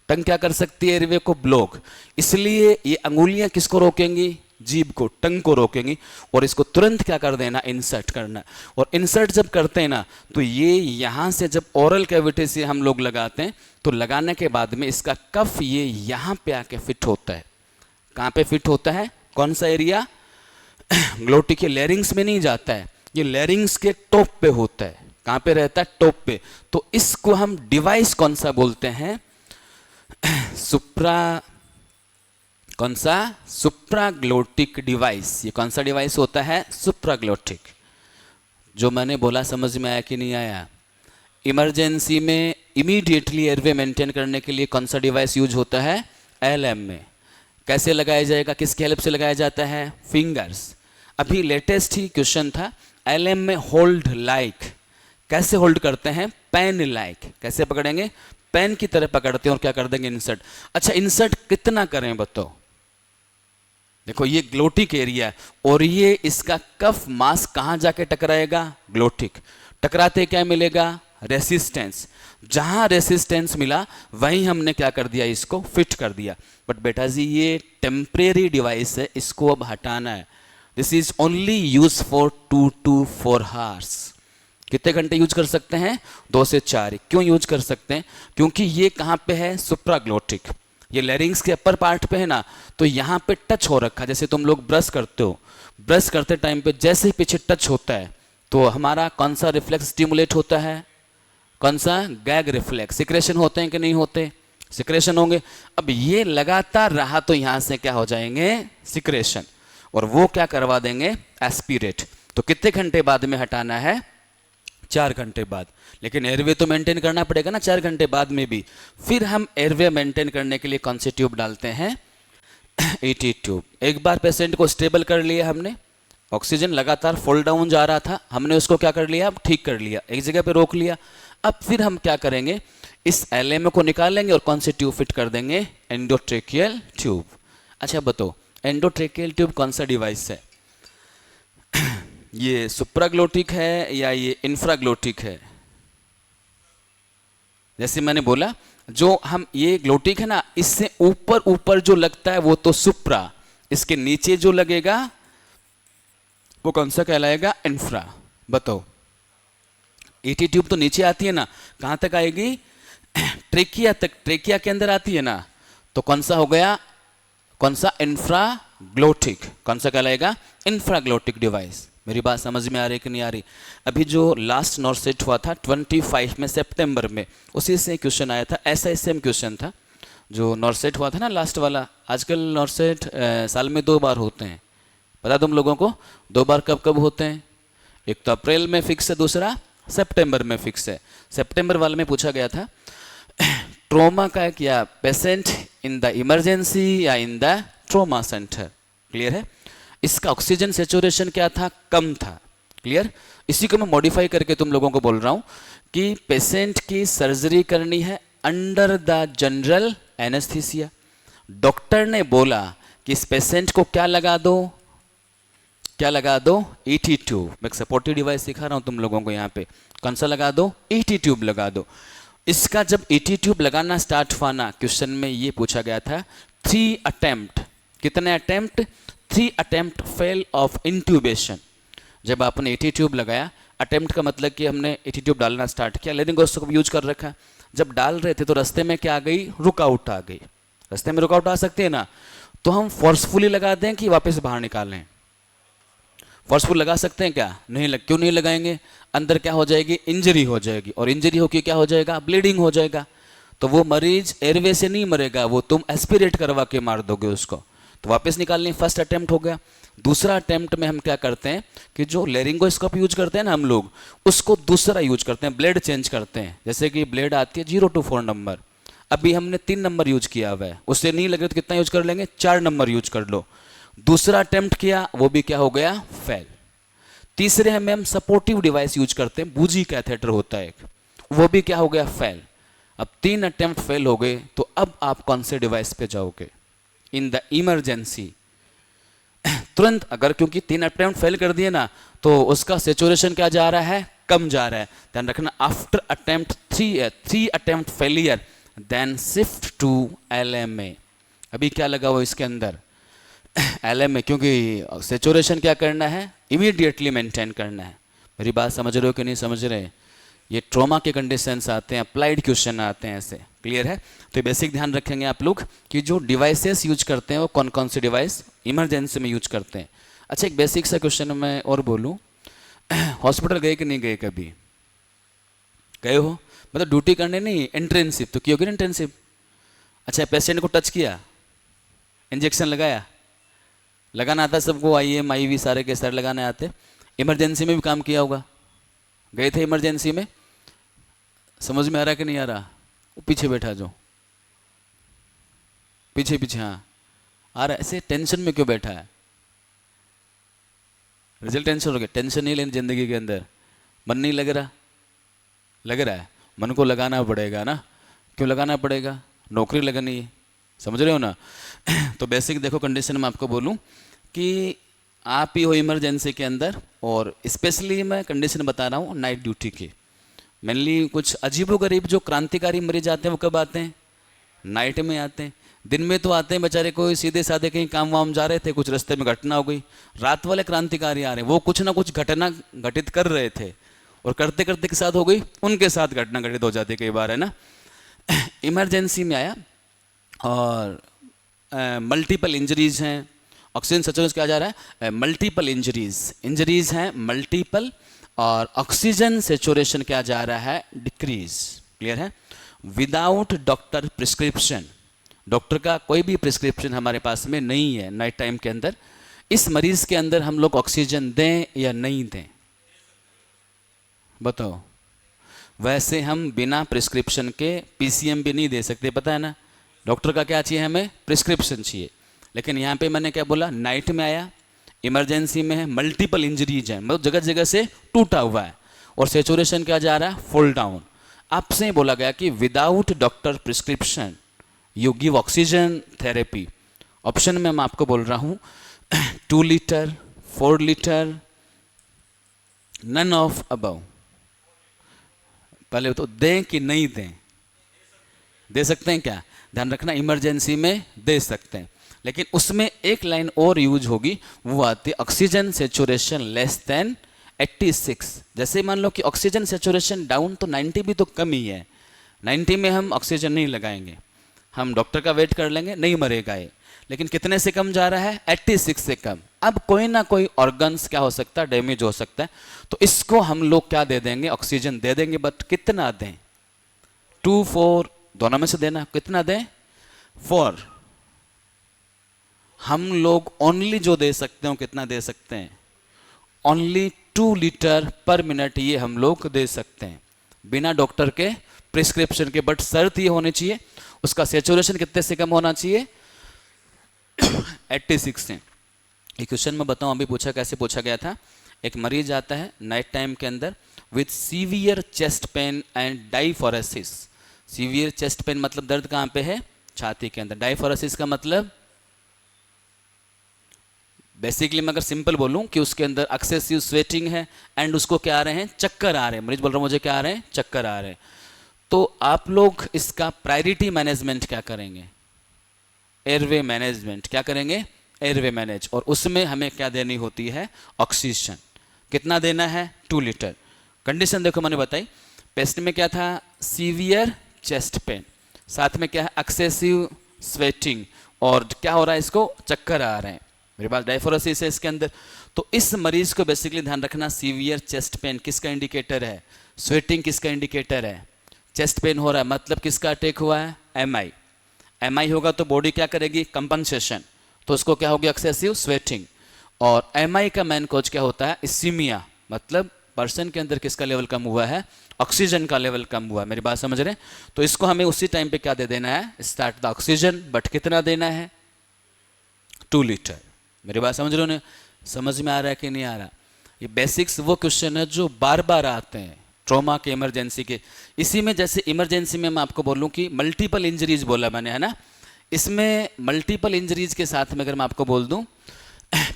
टंग क्या कर सकती है, एयरवे को ब्लॉक। इसलिए ये अंगुलियां किसको रोकेंगी, जीभ को, टंग को रोकेंगी, और इसको तुरंत क्या कर देना, इंसर्ट करना। और इंसर्ट जब करते हैं ना, तो ये यहाँ से जब ओरल कैविटी से हम लोग लगाते हैं, तो लगाने के बाद में इसका कफ ये यहाँ पे आके फिट होता है। कहाँ पे फिट होता है, कौन सा एरिया, ग्लोटिक के लैरिंग्स में नहीं जाता है, ये लैरिंग्स के टॉप पे होता है। कहाँ पे रहता है, टॉप पे। तो इसको हम डिवाइस कौन सा बोलते हैं, सुप्रा, कौन सा, सुप्राग्लोटिक डिवाइस। ये कौन सा डिवाइस होता है, सुप्राग्लोटिक। जो मैंने बोला समझ में आया कि नहीं आया, इमरजेंसी में इमीडिएटली एयरवे मेंटेन करने के लिए कौन सा डिवाइस यूज होता है, LMA। कैसे लगाया जाएगा, किसकी हेल्प से लगाया जाता है, फिंगर्स। अभी लेटेस्ट ही क्वेश्चन था, LMA होल्ड लाइक, कैसे होल्ड करते हैं, पेन लाइक। कैसे पकड़ेंगे, पेन की तरह पकड़ते हैं और क्या कर देंगे, इंसर्ट। अच्छा इंसर्ट कितना करें बताओ, देखो ये ग्लोटिक एरिया है, और ये इसका कफ मास कहां जाके टकराएगा, ग्लोटिक। टकराते क्या मिलेगा, रेसिस्टेंस। जहां रेसिस्टेंस मिला वहीं हमने क्या कर दिया, इसको फिट कर दिया। बट बेटा जी ये टेम्परेरी डिवाइस है, इसको अब हटाना है। This is only use for 2 to 4 hours। कितने घंटे यूज कर सकते हैं, 2 से 4। क्यों यूज कर सकते हैं, क्योंकि ये कहां पे है, सुप्राग्लोटिक। ये लैरिंग्स के अपर पार्ट पे है ना, तो यहां पे टच हो रखा। जैसे तुम लोग ब्रश करते हो, ब्रश करते टाइम पे जैसे ही पीछे टच होता है, तो हमारा कौन सा रिफ्लेक्स स्टिमुलेट होता है, कौन सा, गैग रिफ्लेक्स। सिक्रेशन होते हैं कि नहीं होते, सिक्रेशन होंगे। अब ये लगातार रहा तो यहां से क्या हो जाएंगे, सिक्रेशन, और वो क्या करवा देंगे, एस्पिरेट। तो कितने घंटे बाद में हटाना है, 4 घंटे बाद। लेकिन एयरवे तो मेंटेन करना पड़ेगा ना 4 घंटे बाद में भी। फिर हम एयरवे मेंटेन करने के लिए कौन सी ट्यूब डालते हैं, ET ट्यूब। एक बार पेशेंट को स्टेबल कर लिया हमने, ऑक्सीजन लगातार फॉल डाउन जा रहा था, हमने उसको क्या कर लिया, अब ठीक कर लिया, एक जगह पे रोक लिया। अब फिर हम क्या करेंगे, इस LMA को निकालेंगे और कौन सी ट्यूब फिट कर देंगे, एंडोट्रेकियल ट्यूब। अच्छा बताओ, एंडोट्रेकियल ट्यूब कौन सा डिवाइस है, ये सुप्राग्लोटिक है या ये इंफ्राग्लोटिक है। जैसे मैंने बोला, जो हम ये ग्लोटिक है ना, इससे ऊपर ऊपर जो लगता है वो तो सुप्रा, इसके नीचे जो लगेगा वो कौन सा कहलाएगा, इंफ्रा। बताओ, ET ट्यूब तो नीचे आती है ना, कहां तक आएगी, ट्रेकिया तक, ट्रेकिया के अंदर आती है ना, तो कौन सा हो गया, कौन सा, इंफ्राग्लोटिक। कौन सा कहलाएगा, इंफ्राग्लोटिक डिवाइस। मेरी बात समझ में आ रही कि नहीं आ रही। अभी जो लास्ट नॉर्सेट हुआ था 25 में सितंबर में, उसी से क्वेश्चन आया था, ऐसा सेम क्वेश्चन था जो नॉर्सेट हुआ था ना लास्ट वाला। आजकल नॉर्सेट साल में 2 बार होते हैं, पता तुम लोगों को, 2 बार कब कब होते हैं, एक तो अप्रैल में फिक्स है, दूसरा सितंबर में फिक्स है। सितंबर वाले में पूछा गया था ट्रोमा का क्या, पेशेंट इन द इमरजेंसी या in the trauma centre. Clear है, इसका ऑक्सीजन सेचुरेशन क्या था, कम था। क्लियर, इसी को मैं मॉडिफाई करके तुम लोगों को बोल रहा हूं कि पेशेंट की सर्जरी करनी है under the general anaesthesia. Doctor ने बोला कि इस पेशेंट को क्या लगा दो, क्या लगा दो, ET ट्यूब। मैं एक सपोर्टिव डिवाइस सिखा रहा हूं तुम लोगों को, यहाँ पे कौन सा लगा दो, ET ट्यूब लगा दो। इसका जब ET ट्यूब लगाना स्टार्ट हुआ ना, क्वेश्चन में ये पूछा गया था 3 अटेम्प्ट, कितने attempt, 3 attempt fell off intubation. जब आपने एटी ट्यूब लगाया, अटेम्प्ट का मतलब कि हमने एटी ट्यूब डालना स्टार्ट किया, लेरिंगोस्कोप यूज कर रखा है। जब डाल रहे थे तो रास्ते में क्या आ गई, रुकआउट आ गई। रास्ते में रुकआउट आ सकती है ना, तो हम फोर्सफुली लगा दें कि वापस बाहर निकालें? फोर्सफुल लगा सकते हैं क्या? नहीं क्यों नहीं लगाएंगे? अंदर क्या हो जाएगी, इंजरी हो जाएगी, और इंजरी होकर क्या हो जाएगा, ब्लीडिंग हो जाएगा। तो वो मरीज एयरवे से नहीं मरेगा, वो तुम एस्पिरेट करवा के मार दोगे उसको, तो वापस निकालने। फर्स्ट अटेम्प्ट हो गया। दूसरा अटेम्प्ट में हम क्या करते हैं कि जो लेरिंगोस्कोप यूज करते हैं ना हम लोग, उसको दूसरा यूज करते हैं, ब्लेड चेंज करते हैं। जैसे कि ब्लेड आती है 0 to 4 नंबर, अभी हमने 3 नंबर यूज किया हुआ है, उससे नहीं लगे तो कितना यूज कर लेंगे, 4 नंबर यूज कर लो। दूसरा अटेम्प्ट किया, वो भी क्या हो गया, फेल। तीसरे में हम सपोर्टिव डिवाइस यूज करते हैं, बूजी कैथेटर होता है एक, वो भी क्या हो गया, फेल। अब 3 अटेम्प्ट फेल हो गए, तो अब आप कौन से डिवाइस पे जाओगे? इन द इमरजेंसी तुरंत, अगर क्योंकि 3 अटेम्प्ट फेल कर दिए ना, तो उसका सेचुरेशन क्या जा रहा है, कम जा रहा है। ध्यान रखना, after attempt 3 attempt failure then shift to LMA। अभी क्या लगा हुआ इसके अंदर, LMA, क्योंकि सेचुरेशन क्या करना है, इमीडिएटली मेंटेन करना है। मेरी बात समझ रहे हो कि नहीं समझ रहे? ये ट्रॉमा के कंडीशंस आते हैं, अप्लाइड क्वेश्चन आते हैं ऐसे, क्लियर है? तो बेसिक ध्यान रखेंगे आप लोग कि जो डिवाइसेस यूज करते हैं वो कौन कौन से डिवाइस इमरजेंसी में यूज करते हैं। अच्छा, एक बेसिक सा क्वेश्चन मैं और बोलूँ, हॉस्पिटल गए कि नहीं गए, कभी गए हो? मतलब ड्यूटी करने नहीं, इंटर्नशिप तो की होगी ना, इंटर्नशिप। अच्छा, पेशेंट को टच किया, इंजेक्शन लगाया, लगाना आता सबको, IM IV सारे के सारे लगाने आते। इमरजेंसी में भी काम किया होगा, गए थे इमरजेंसी में? समझ में आ रहा कि नहीं आ रहा? वो पीछे बैठा जो पीछे पीछे, हाँ आ रहा है। ऐसे टेंशन में क्यों बैठा है? रिजल्ट टेंशन हो गया, टेंशन नहीं लेनी जिंदगी के अंदर। मन नहीं लग रहा? लग रहा है, मन को लगाना पड़ेगा ना। क्यों लगाना पड़ेगा? नौकरी लगनी है, समझ रहे हो ना? तो बेसिक देखो, कंडीशन में आपको बोलूं कि आप ही हो इमरजेंसी के अंदर, और स्पेशली मैं कंडीशन बता रहा हूँ नाइट ड्यूटी की। मेनली कुछ अजीबोगरीब जो क्रांतिकारी मरीज आते हैं वो कब आते हैं? नाइट में आते हैं। दिन में तो आते हैं बेचारे, कोई सीधे साधे कहीं काम वाम जा रहे थे, कुछ रास्ते में घटना हो गई। रात वाले क्रांतिकारी आ रहे हैं, वो कुछ ना कुछ घटना घटित कर रहे थे, और करते करते के साथ हो गई, उनके साथ घटना घटित हो जाती है कई बार, है ना। इमरजेंसी में आया और मल्टीपल इंजरीज हैं, ऑक्सीजन सैचुरेशन क्या जा रहा है, मल्टीपल इंजरीज हैं मल्टीपल, और ऑक्सीजन सैचुरेशन क्या जा रहा है, डिक्रीज। क्लियर है? विदाउट डॉक्टर प्रिस्क्रिप्शन, डॉक्टर का कोई भी प्रिस्क्रिप्शन हमारे पास में नहीं है नाइट टाइम के अंदर, इस मरीज के अंदर हम लोग ऑक्सीजन दें या नहीं दें, बताओ? वैसे हम बिना प्रिस्क्रिप्शन के PCM भी नहीं दे सकते, पता है ना। डॉक्टर का क्या चाहिए, हमें प्रिस्क्रिप्शन चाहिए। लेकिन यहाँ पे मैंने क्या बोला, नाइट में आया, इमरजेंसी में है, मल्टीपल इंजरीज है, मतलब जगह जगह से टूटा हुआ है, और सेचुरेशन क्या जा रहा है, फॉल डाउन। आपसे बोला गया कि without doctor prescription you give oxygen therapy. Option में मैं आपको बोल रहा हूँ 2 litre, 4 litre, none of above. पहले तो दें कि नहीं दें? दे सकते हैं क्या? ध्यान रखना, इमरजेंसी में दे सकते हैं, लेकिन उसमें एक लाइन और यूज होगी, वो आती है ऑक्सीजन सेचुरेशन लेस देन 86। जैसे मान लो कि ऑक्सीजन सेचुरेशन डाउन, तो 90 भी तो कम ही है, 90 में हम ऑक्सीजन नहीं लगाएंगे, हम डॉक्टर का वेट कर लेंगे, नहीं मरेगा ये। लेकिन कितने से कम जा रहा है, 86 से कम। अब कोई ना कोई ऑर्गन्स क्या हो सकता है, डैमेज हो सकता है, तो इसको हम लोग क्या दे देंगे, ऑक्सीजन दे देंगे। बट कितना दें, 2, 4 दोनों में से देना। कितना दें, 4। हम लोग ओनली जो दे सकते हो, कितना दे सकते हैं, ओनली 2 लीटर पर मिनट, ये हम लोग दे सकते हैं बिना डॉक्टर के प्रिस्क्रिप्शन के। बट शर्त ये होनी चाहिए, उसका सेचुरेशन कितने से कम होना चाहिए, 86 से। एक क्वेश्चन में बताऊं, अभी पूछा, कैसे पूछा गया था। एक मरीज आता है नाइट टाइम के अंदर with severe chest pain and डाइफोरेसिस। Severe chest pain मतलब दर्द कहां पे है, छाती के अंदर। डाइफोरेसिस का मतलब, बेसिकली मैं अगर सिंपल बोलूं कि उसके अंदर एक्सेसिव स्वेटिंग है एंड उसको क्या आ रहे हैं, चक्कर आ रहे हैं। मरीज बोल रहा हूं मुझे क्या आ रहे हैं, चक्कर आ रहे हैं। तो आप लोग इसका प्रायोरिटी मैनेजमेंट क्या करेंगे, एयरवे मैनेजमेंट। क्या करेंगे, एयरवे मैनेज, और उसमें हमें क्या देनी होती है, ऑक्सीजन। कितना देना है? 2 लीटर। कंडीशन देखो मैंने बताई, पेशेंट में क्या था? सीवियर चेस्ट पेन, साथ में क्या है? एक्सेसिव स्वेटिंग, और क्या हो रहा है? इसको चक्कर आ रहे हैं। मेरे पास डायफोरेसिस है इसके अंदर। तो इस मरीज को बेसिकली ध्यान रखना, सीवियर चेस्ट पेन किसका इंडिकेटर है? स्वेटिंग किसका इंडिकेटर है? चेस्ट पेन हो रहा है मतलब किसका अटैक हुआ है? एमआई। एमआई होगा तो बॉडी क्या करेगी? कंपनसेशन, तो उसको क्या होगी? Excessive sweating. और एमआई का मेन कॉज क्या होता है? इसीमिया, मतलब पर्सन के अंदर किसका लेवल कम हुआ है? ऑक्सीजन का लेवल कम हुआ है। मेरी बात समझ रहे हैं? तो इसको हमें उसी टाइम पे क्या दे देना है? स्टार्ट द ऑक्सीजन, बट कितना देना है? 2 लीटर। मेरी बात समझ रहे हो? समझ में आ रहा है कि नहीं आ रहा? ये बेसिक्स वो क्वेश्चन है जो बार बार आते हैं ट्रॉमा के, इमरजेंसी के। इसी में जैसे इमरजेंसी में मैं आपको बोलूं कि मल्टीपल इंजरीज बोला मैंने, है ना? इसमें मल्टीपल इंजरीज के साथ में अगर मैं आपको बोल दूं,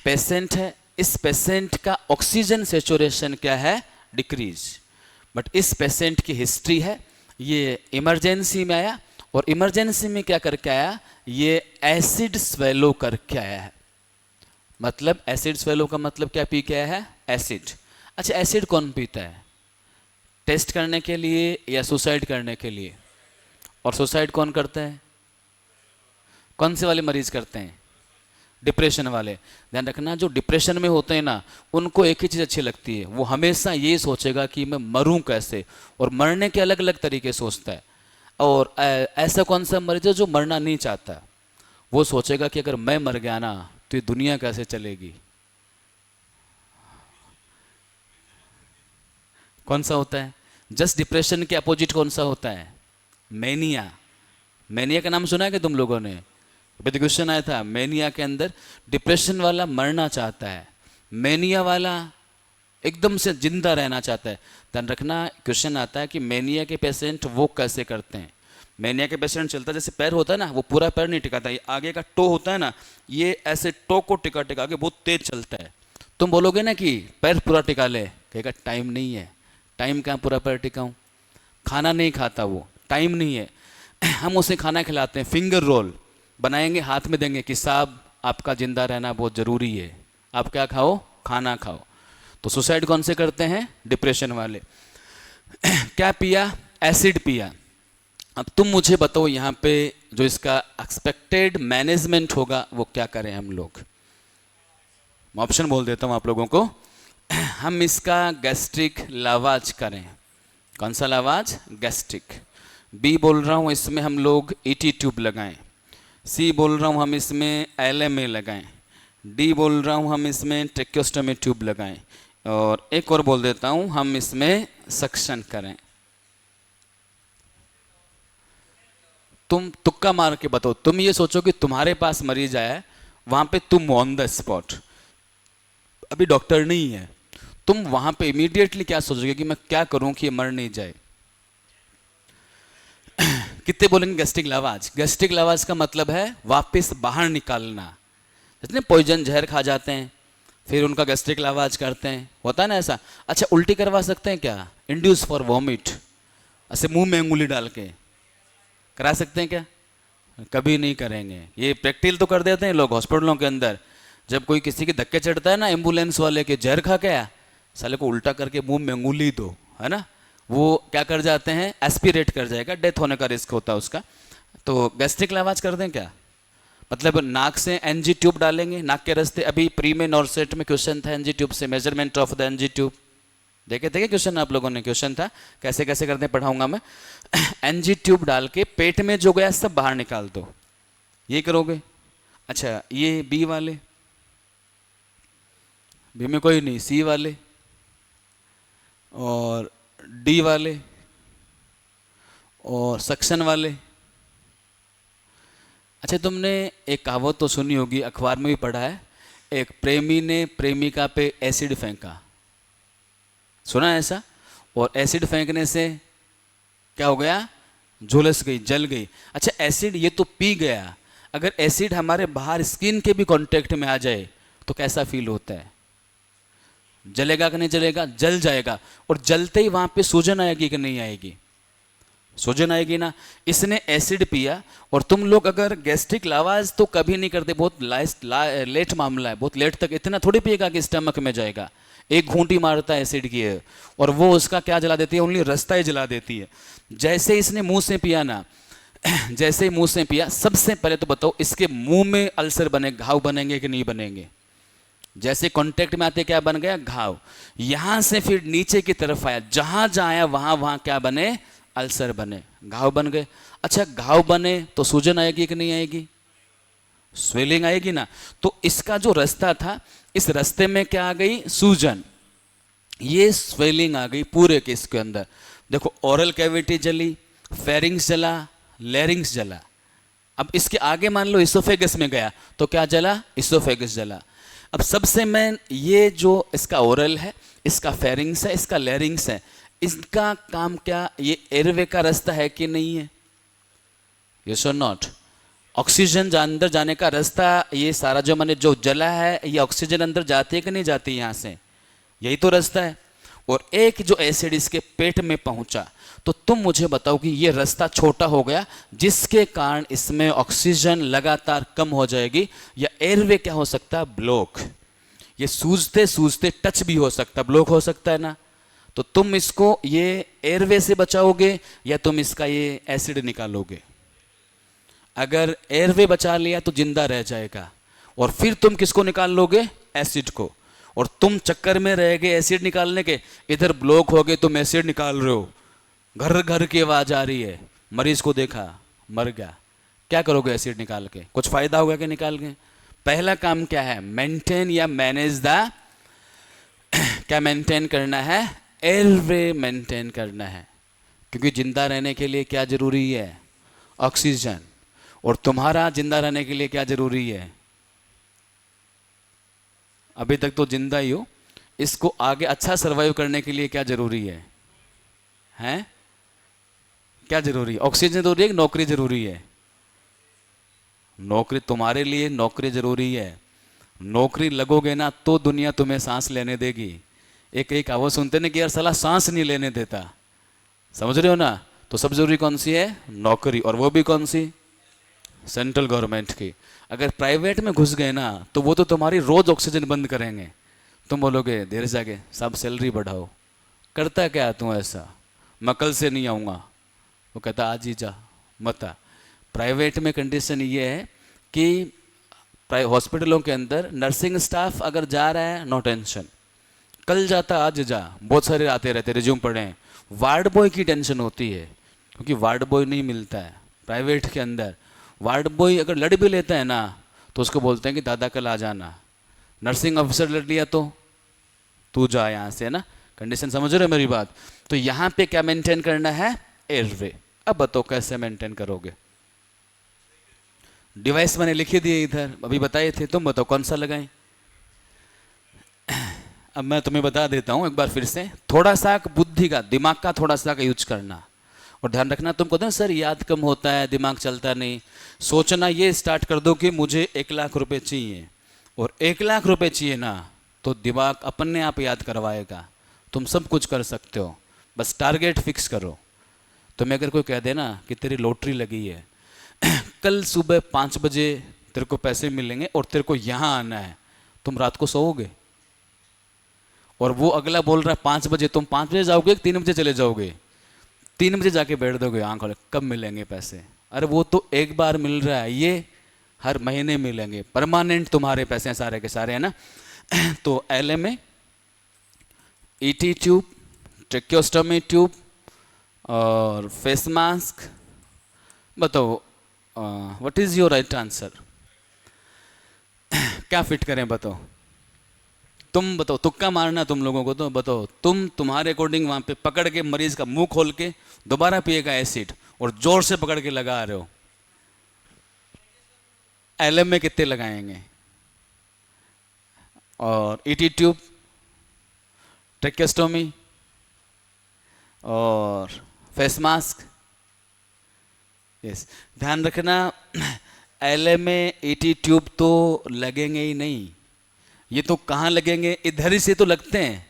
पेशेंट है, इस पेशेंट का ऑक्सीजन सेचुरेशन क्या है? डिक्रीज। बट इस पेशेंट की हिस्ट्री है, ये इमरजेंसी में आया, और इमरजेंसी में क्या करके आया? ये एसिड स्वेलो करके आया है। मतलब एसिड स्वेलो का मतलब क्या पी के आया है? एसिड। अच्छा, एसिड कौन पीता है? टेस्ट करने के लिए या सुसाइड करने के लिए? और सुसाइड कौन करता है? कौन से वाले मरीज करते हैं? डिप्रेशन वाले। ध्यान रखना, जो डिप्रेशन में होते हैं ना, उनको एक ही चीज़ अच्छी लगती है, वो हमेशा ये सोचेगा कि मैं मरूं कैसे, और मरने के अलग अलग तरीके सोचता है। और ऐसा कौन सा मरीज है जो मरना नहीं चाहता? वो सोचेगा कि अगर मैं मर गया ना तो ये दुनिया कैसे चलेगी। कौन सा होता है? जस्ट डिप्रेशन के अपोजिट कौन सा होता है? मैनिया। मैनिया का नाम सुना है कि तुम लोगों ने? अभी तो क्वेश्चन आया था, मैनिया के अंदर डिप्रेशन वाला मरना चाहता है, मैनिया वाला एकदम से जिंदा रहना चाहता है। ध्यान रखना, क्वेश्चन आता है कि मैनिया के पेशेंट वो कैसे करते हैं। मैनिया के पेशेंट चलता जैसे पैर होता है ना, वो पूरा पैर नहीं टिकाता, ये आगे का टो होता है ना, ये ऐसे टो को टिका टिका के बहुत तेज चलता है। तुम बोलोगे ना कि पैर पूरा टिका ले, कहेगा टाइम नहीं है। टाइम कहाँ पूरा पैर टिकाऊं? खाना नहीं खाता वो, टाइम नहीं है। हम उसे खाना खिलाते हैं, फिंगर रोल बनाएंगे, हाथ में देंगे कि साहब आपका जिंदा रहना बहुत ज़रूरी है, आप क्या खाओ? खाना खाओ। तो सुसाइड कौन से करते हैं? डिप्रेशन वाले। क्या पिया? एसिड पिया। अब तुम मुझे बताओ यहाँ पे जो इसका एक्सपेक्टेड मैनेजमेंट होगा वो क्या करें हम लोग? मैं ऑप्शन बोल देता हूँ आप लोगों को। हम इसका गैस्ट्रिक लावाज करें। कौन सा लावाज? गैस्ट्रिक। बी बोल रहा हूँ इसमें हम लोग ईटी ट्यूब लगाएं। सी बोल रहा हूँ हम इसमें एलएमए लगाएं। डी बोल रहा हूँ हम इसमें ट्रेक्योस्टोमी ट्यूब लगाएं। और एक और बोल देता हूँ, हम इसमें सक्शन करें। तुम तुक्का मार के बताओ। तुम ये सोचो कि तुम्हारे पास मरीज आया है, वहाँ पे तुम ऑन द स्पॉट, अभी डॉक्टर नहीं है, तुम वहाँ पे इमीडिएटली क्या सोचोगे कि मैं क्या करूँ कि ये मर नहीं जाए? कितने बोलेंगे गैस्ट्रिक लावाज? गैस्ट्रिक लावाज का मतलब है वापस बाहर निकालना। जितने पॉइजन जहर खा जाते हैं फिर उनका गैस्ट्रिक लावाज करते हैं, होता है ना ऐसा। अच्छा, उल्टी करवा सकते हैं क्या? इंड्यूस फॉर वॉमिट, ऐसे मुंह में अंगुली डाल के करा सकते हैं क्या? कभी नहीं करेंगे। ये प्रैक्टिकल तो कर देते हैं लोग हॉस्पिटलों के अंदर। जब कोई किसी के धक्के चढ़ता है ना, एम्बुलेंस वाले के, जहर खा के आया, साले को उल्टा करके मुंह में अंगुली दो, है ना, वो क्या कर जाते हैं? एस्पिरेट कर जाएगा, डेथ होने का रिस्क होता है उसका। तो गैस्ट्रिक लावाज कर दें क्या? मतलब नाक से एनजी ट्यूब डालेंगे, नाक के रास्ते। अभी प्री में नॉर्सेट में क्वेश्चन था एनजी ट्यूब से, measurement of the NG tube. देखे थे क्वेश्चन आप लोगों ने? क्वेश्चन था कैसे कैसे करते हैं, पढ़ाऊंगा मैं। एनजी ट्यूब डाल के पेट में जो गया सब बाहर निकाल दो, ये करोगे? अच्छा, ये बी वाले, बी में कोई नहीं, सी वाले और डी वाले और सक्शन वाले। अच्छा, तुमने एक कहावत तो सुनी होगी, अखबार में भी पढ़ा है, एक प्रेमी ने प्रेमिका पे एसिड फेंका, सुना है ऐसा? और एसिड फेंकने से क्या हो गया? झुलस गई, जल गई। अच्छा, एसिड ये तो पी गया, अगर एसिड हमारे बाहर स्किन के भी कांटेक्ट में आ जाए तो कैसा फील होता है? जलेगा कि नहीं जलेगा? जल जाएगा। और जलते ही वहां पे सूजन आएगी कि नहीं आएगी? सूजन आएगी ना। इसने एसिड पिया, और तुम लोग अगर गैस्ट्रिक लावाज तो कभी नहीं करते, बहुत लेट मामला है, बहुत लेट तक, इतना थोड़ी पिएगा कि स्टमक में जाएगा। एक घूंटी मारता है एसिड की है, और वो उसका क्या जला देती है, ओनली रास्ता ही जला देती है। जैसे इसने मुंह से पिया ना, जैसे ही मुंह से पिया, सबसे पहले तो बताओ इसके मुंह में अल्सर बने, घाव बनेंगे कि नहीं बनेंगे? जैसे कांटेक्ट में आते क्या बन गया, घाव। यहां से फिर नीचे की तरफ आया, जहां जहां आया वहां वहां क्या बने, अल्सर बने, घाव बन गए। अच्छा, घाव बने तो सूजन आएगी कि नहीं आएगी? स्वेलिंग आएगी ना। तो इसका जो रास्ता था, इस रास्ते में क्या आ गई, सूजन, ये स्वेलिंग आ गई पूरे केस के अंदर। देखो, ओरल कैविटी जली, फेरिंग्स जला, लैरिंग्स जला। अब इसके आगे मान लो इसोफेगस में गया तो क्या जला, इसोफेगस जला। अब सबसे मेन ये जो इसका ओरल है, इसका फेरिंग्स है, इसका लैरिंग्स है, इसका काम क्या, ये एयरवे का रास्ता है कि नहीं है? यस और नॉट? ऑक्सीजन अंदर जाने का रास्ता, ये सारा जो मैंने जो जला है, ये ऑक्सीजन अंदर जाती है कि नहीं जाती? यहां से यही तो रास्ता है। और एक जो एसिड इसके पेट में पहुंचा, तो तुम मुझे बताओ कि ये रास्ता छोटा हो गया, जिसके कारण इसमें ऑक्सीजन लगातार कम हो जाएगी, या एयरवे क्या हो सकता है, ब्लॉक। ये सूजते सूजते टच भी हो सकता, ब्लॉक हो सकता है ना। तो तुम इसको ये एयरवे से बचाओगे या तुम इसका ये एसिड निकालोगे? अगर एयरवे बचा लिया तो जिंदा रह जाएगा, और फिर तुम किसको निकाल लोगे, एसिड को। और तुम चक्कर में रह गए एसिड निकालने के, इधर ब्लॉक हो गए, तुम एसिड निकाल रहे हो, घर घर की आवाज आ रही है, मरीज को देखा मर गया, क्या करोगे एसिड निकाल के? कुछ फायदा होगा कि निकाल के? पहला काम क्या है, मेंटेन या मैनेज द क्या मेंटेन करना है, एयरवे मेंटेन करना है। क्योंकि जिंदा रहने के लिए क्या जरूरी है, ऑक्सीजन। और तुम्हारा जिंदा रहने के लिए क्या जरूरी है? अभी तक तो जिंदा ही हो, इसको आगे अच्छा सरवाइव करने के लिए क्या जरूरी है? हैं? क्या जरूरी है? ऑक्सीजन जरूरी है कि नौकरी जरूरी है? नौकरी तुम्हारे लिए, नौकरी जरूरी है। नौकरी लगोगे ना तो दुनिया तुम्हें सांस लेने देगी। एक एक आवाज सुनते ना कि यार साला सांस नहीं लेने देता, समझ रहे हो ना। तो सब जरूरी कौन सी है, नौकरी, और वो भी कौन सी, सेंट्रल गवर्नमेंट की। अगर प्राइवेट में घुस गए ना तो वो तो तुम्हारी रोज ऑक्सीजन बंद करेंगे। तुम बोलोगे देर से आगे साहब सैलरी बढ़ाओ, करता क्या तू ऐसा, मैं कल से नहीं आऊँगा, वो कहता आज ही जा मत आ। प्राइवेट में कंडीशन ये है कि हॉस्पिटलों के अंदर नर्सिंग स्टाफ अगर जा रहा है नो टेंशन, कल जाता आज जा, बहुत सारे आते रहते रिज्यूम पढ़े हैं। वार्ड बॉय की टेंशन होती है, क्योंकि वार्ड बॉय नहीं मिलता है प्राइवेट के अंदर। वार्ड बॉय अगर लड़ भी लेता है ना तो उसको बोलते हैं कि दादा कल आ जाना। नर्सिंग ऑफिसर लड़ लिया तो तू जा यहाँ से, ना। कंडीशन समझ रहे हो मेरी बात? तो यहाँ पे क्या मेंटेन करना है, एयरवे। अब बताओ कैसे मेंटेन करोगे? डिवाइस मैंने लिखी दिए इधर, अभी बताए थे, तुम बताओ कौन सा लगाएं। अब मैं तुम्हें बता देता हूं एक बार फिर से, थोड़ा सा बुद्धि का, दिमाग का थोड़ा सा का यूज करना। और ध्यान रखना, तुम कहते हो सर याद कम होता है, दिमाग चलता नहीं। सोचना ये स्टार्ट कर दो कि मुझे 1,00,000 रुपए चाहिए, और 1,00,000 रुपए चाहिए ना तो दिमाग अपने आप याद करवाएगा। तुम सब कुछ कर सकते हो, बस टारगेट फिक्स करो। तुम्हें अगर कोई कह दे ना कि तेरी लॉटरी लगी है, कल सुबह 5 बजे तेरे को पैसे मिलेंगे और तेरे को यहाँ आना है, तुम रात को सोओगे? और वो अगला बोल रहा है 5 बजे, तुम 5 बजे जाओगे, 3 बजे चले जाओगे? 3 बजे जाके बैठ दोगे आंख खोले, कब मिलेंगे पैसे? अरे वो तो एक बार मिल रहा है, ये हर महीने मिलेंगे, परमानेंट तुम्हारे पैसे हैं सारे के सारे, है ना। तो LMA, ET ट्यूब, ट्रेक्योस्टोमी ट्यूब और फेस मास्क। बताओ what is your right answer? क्या फिट करें बताओ? तुम बताओ, तुक्का मारना तुम लोगों को, तो बताओ तुम, तुम्हारे अकॉर्डिंग वहां पे पकड़ के मरीज का मुंह खोल के दोबारा पिएगा एसिड, और जोर से पकड़ के लगा रहे हो। LMA कितने लगाएंगे? और ET ट्यूब, ट्रेक्योस्टोमी और फेस मास्क। यस, ध्यान रखना, LMA ET ट्यूब तो लगेंगे ही नहीं। ये तो कहाँ लगेंगे, इधर ही से तो लगते हैं।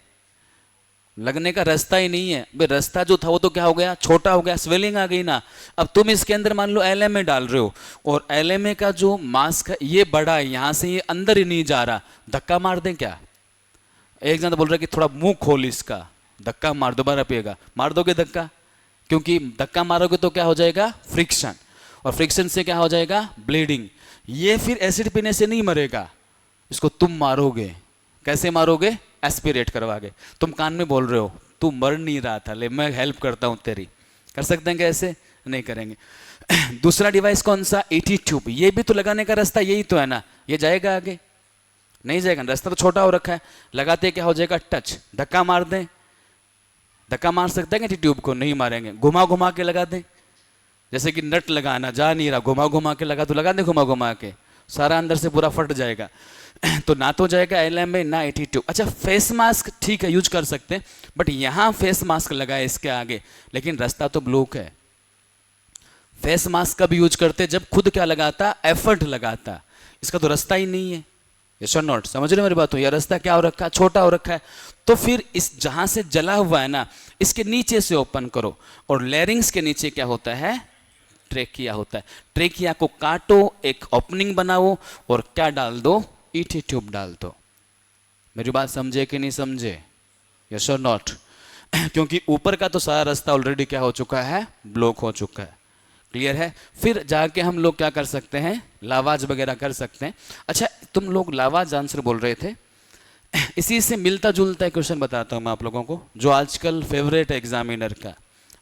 लगने का रास्ता ही नहीं है भाई। रास्ता जो था वो तो क्या हो गया, छोटा हो गया, स्वेलिंग आ गई ना। अब तुम इसके अंदर मान लो LMA डाल रहे हो, और LMA का जो मास्क है ये बड़ा है, यहाँ से ये अंदर ही नहीं जा रहा, धक्का मार दें क्या? एक जन तो बोल रहा है कि थोड़ा मुंह खोल इसका, धक्का मार, दोबारा पिएगा, मार दोगे धक्का? क्योंकि धक्का मारोगे तो क्या हो जाएगा, फ्रिक्शन, और फ्रिक्शन से क्या हो जाएगा, ब्लीडिंग। ये फिर एसिड पीने से नहीं मरेगा, इसको तुम मारोगे। कैसे मारोगे, एस्पिरेट करवा के। तुम कान में बोल रहे हो तू मर नहीं रहा था, ले मैं हेल्प करता हूं तेरी। कर सकते हैं कैसे, नहीं करेंगे। दूसरा डिवाइस कौन सा, ET ट्यूब। ये भी तो लगाने का रास्ता यही तो है ना, ये जाएगा आगे, नहीं जाएगा, रास्ता तो छोटा हो रखा है। लगाते क्या हो जाएगा, टच, धक्का मार दें, धक्का मार सकते हैं ET ट्यूब को, नहीं मारेंगे। घुमा घुमा के लगा दें, जैसे कि नट लगाना जा नहीं रहा, घुमा घुमा के लगा, तो लगा दें घुमा घुमा के, सारा अंदर से पूरा फट जाएगा। तो ना तो जाएगा LMA ना ET ट्यूब। अच्छा, फेस मास्क ठीक है यूज कर सकते हैं, बट यहां फेस मास्क लगाए इसके आगे, लेकिन रास्ता तो ब्लॉक है। फेस मास्क कब यूज करते, जब खुद क्या लगाता, एफर्ट लगाता, इसका तो रास्ता ही नहीं है। यस और नॉट, समझ रहे मेरी बात हो, यह रास्ता क्या हो रखा है, छोटा हो रखा है। तो फिर इस जहां से जला हुआ है ना, इसके नीचे से ओपन करो, और लेरिंग्स के नीचे क्या होता है, ट्रेकिया होता है। ट्रेकिया को काटो, एक ओपनिंग बनाओ, और क्या डाल दो, ET ट्यूब डाल दो। मेरी बात समझे कि नहीं समझे, यस और नॉट? क्योंकि ऊपर का तो सारा रास्ता ऑलरेडी क्या हो चुका है, ब्लॉक हो चुका है। क्लियर है? फिर जाके हम लोग क्या कर सकते हैं, लावाज वगैरह कर सकते हैं। अच्छा, तुम लोग लावाज आंसर बोल रहे थे, इसी से मिलता जुलता क्वेश्चन बताता हूं मैं आप लोगों को, जो आजकल फेवरेट एग्जामिनर का।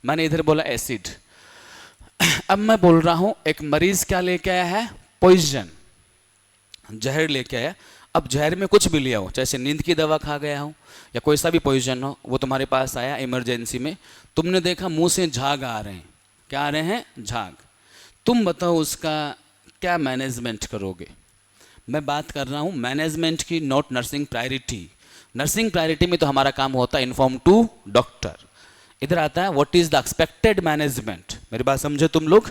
मैंने इधर बोला एसिड, अब मैं बोल रहा हूं एक मरीज क्या लेके आया है, पॉइजन, जहर लेके आया। अब जहर में कुछ भी लिया हो, जैसे नींद की दवा खा गया हो या कोई सा भी पॉइजन हो, वो तुम्हारे पास आया इमरजेंसी में, तुमने देखा मुंह से झाग आ रहे हैं, क्या आ रहे हैं, झाग। तुम बताओ उसका क्या मैनेजमेंट करोगे? मैं बात कर रहा हूं मैनेजमेंट की, not nursing priority. Nursing priority में तो हमारा काम होता है इन्फॉर्म टू डॉक्टर, इधर आता है what is the expected management. मेरी बात समझे तुम लोग?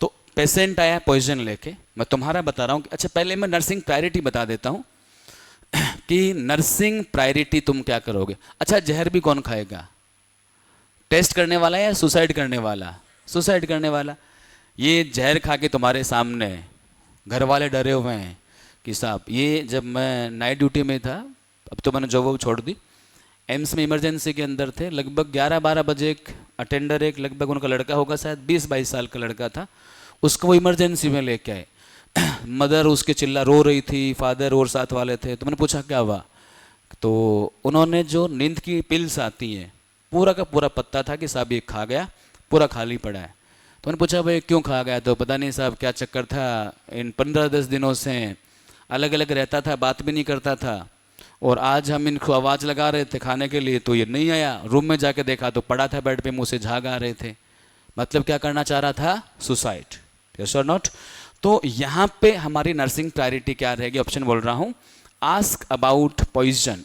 तो पेशेंट आया पॉइजन लेके, मैं तुम्हारा बता रहा हूं कि, अच्छा पहले मैं नर्सिंग प्रायोरिटी बता देता हूं कि नर्सिंग प्रायोरिटी तुम क्या करोगे। अच्छा, जहर भी कौन खाएगा, टेस्ट करने वाला या सुसाइड करने वाला, सुसाइड करने वाला। ये जहर खा के तुम्हारे सामने घर वाले डरे हुए हैं कि साहब, ये जब मैं नाइट ड्यूटी में था, अब तो मैंने जॉब वो छोड़ दी, एम्स में इमरजेंसी के अंदर थे, लगभग 11-12 बजे एक अटेंडर, एक लगभग उनका लड़का होगा शायद 20-22 साल का लड़का था, उसको वो इमरजेंसी में लेके आए। मदर उसके चिल्ला रो रही थी, फादर और साथ वाले थे। तो मैंने पूछा क्या हुआ, तो उन्होंने जो नींद की पिल्स आती हैं, पूरा का पूरा पत्ता था कि साहब ये खा गया, पूरा खाली पड़ा है। तो मैंने पूछा भाई क्यों खा गया, तो पता नहीं साहब क्या चक्कर था, इन 15-10 दिनों से अलग अलग रहता था, बात भी नहीं करता था, और आज हम इनको आवाज़ लगा रहे थे खाने के लिए तो ये नहीं आया, रूम में जाके देखा तो पड़ा था बेड पे, मुंह से झाग आ रहे थे। मतलब क्या करना चाह रहा था, सुसाइड। यस और नॉट? तो यहाँ पे हमारी नर्सिंग प्रायोरिटी क्या रहेगी, ऑप्शन बोल रहा हूँ, ask about poison,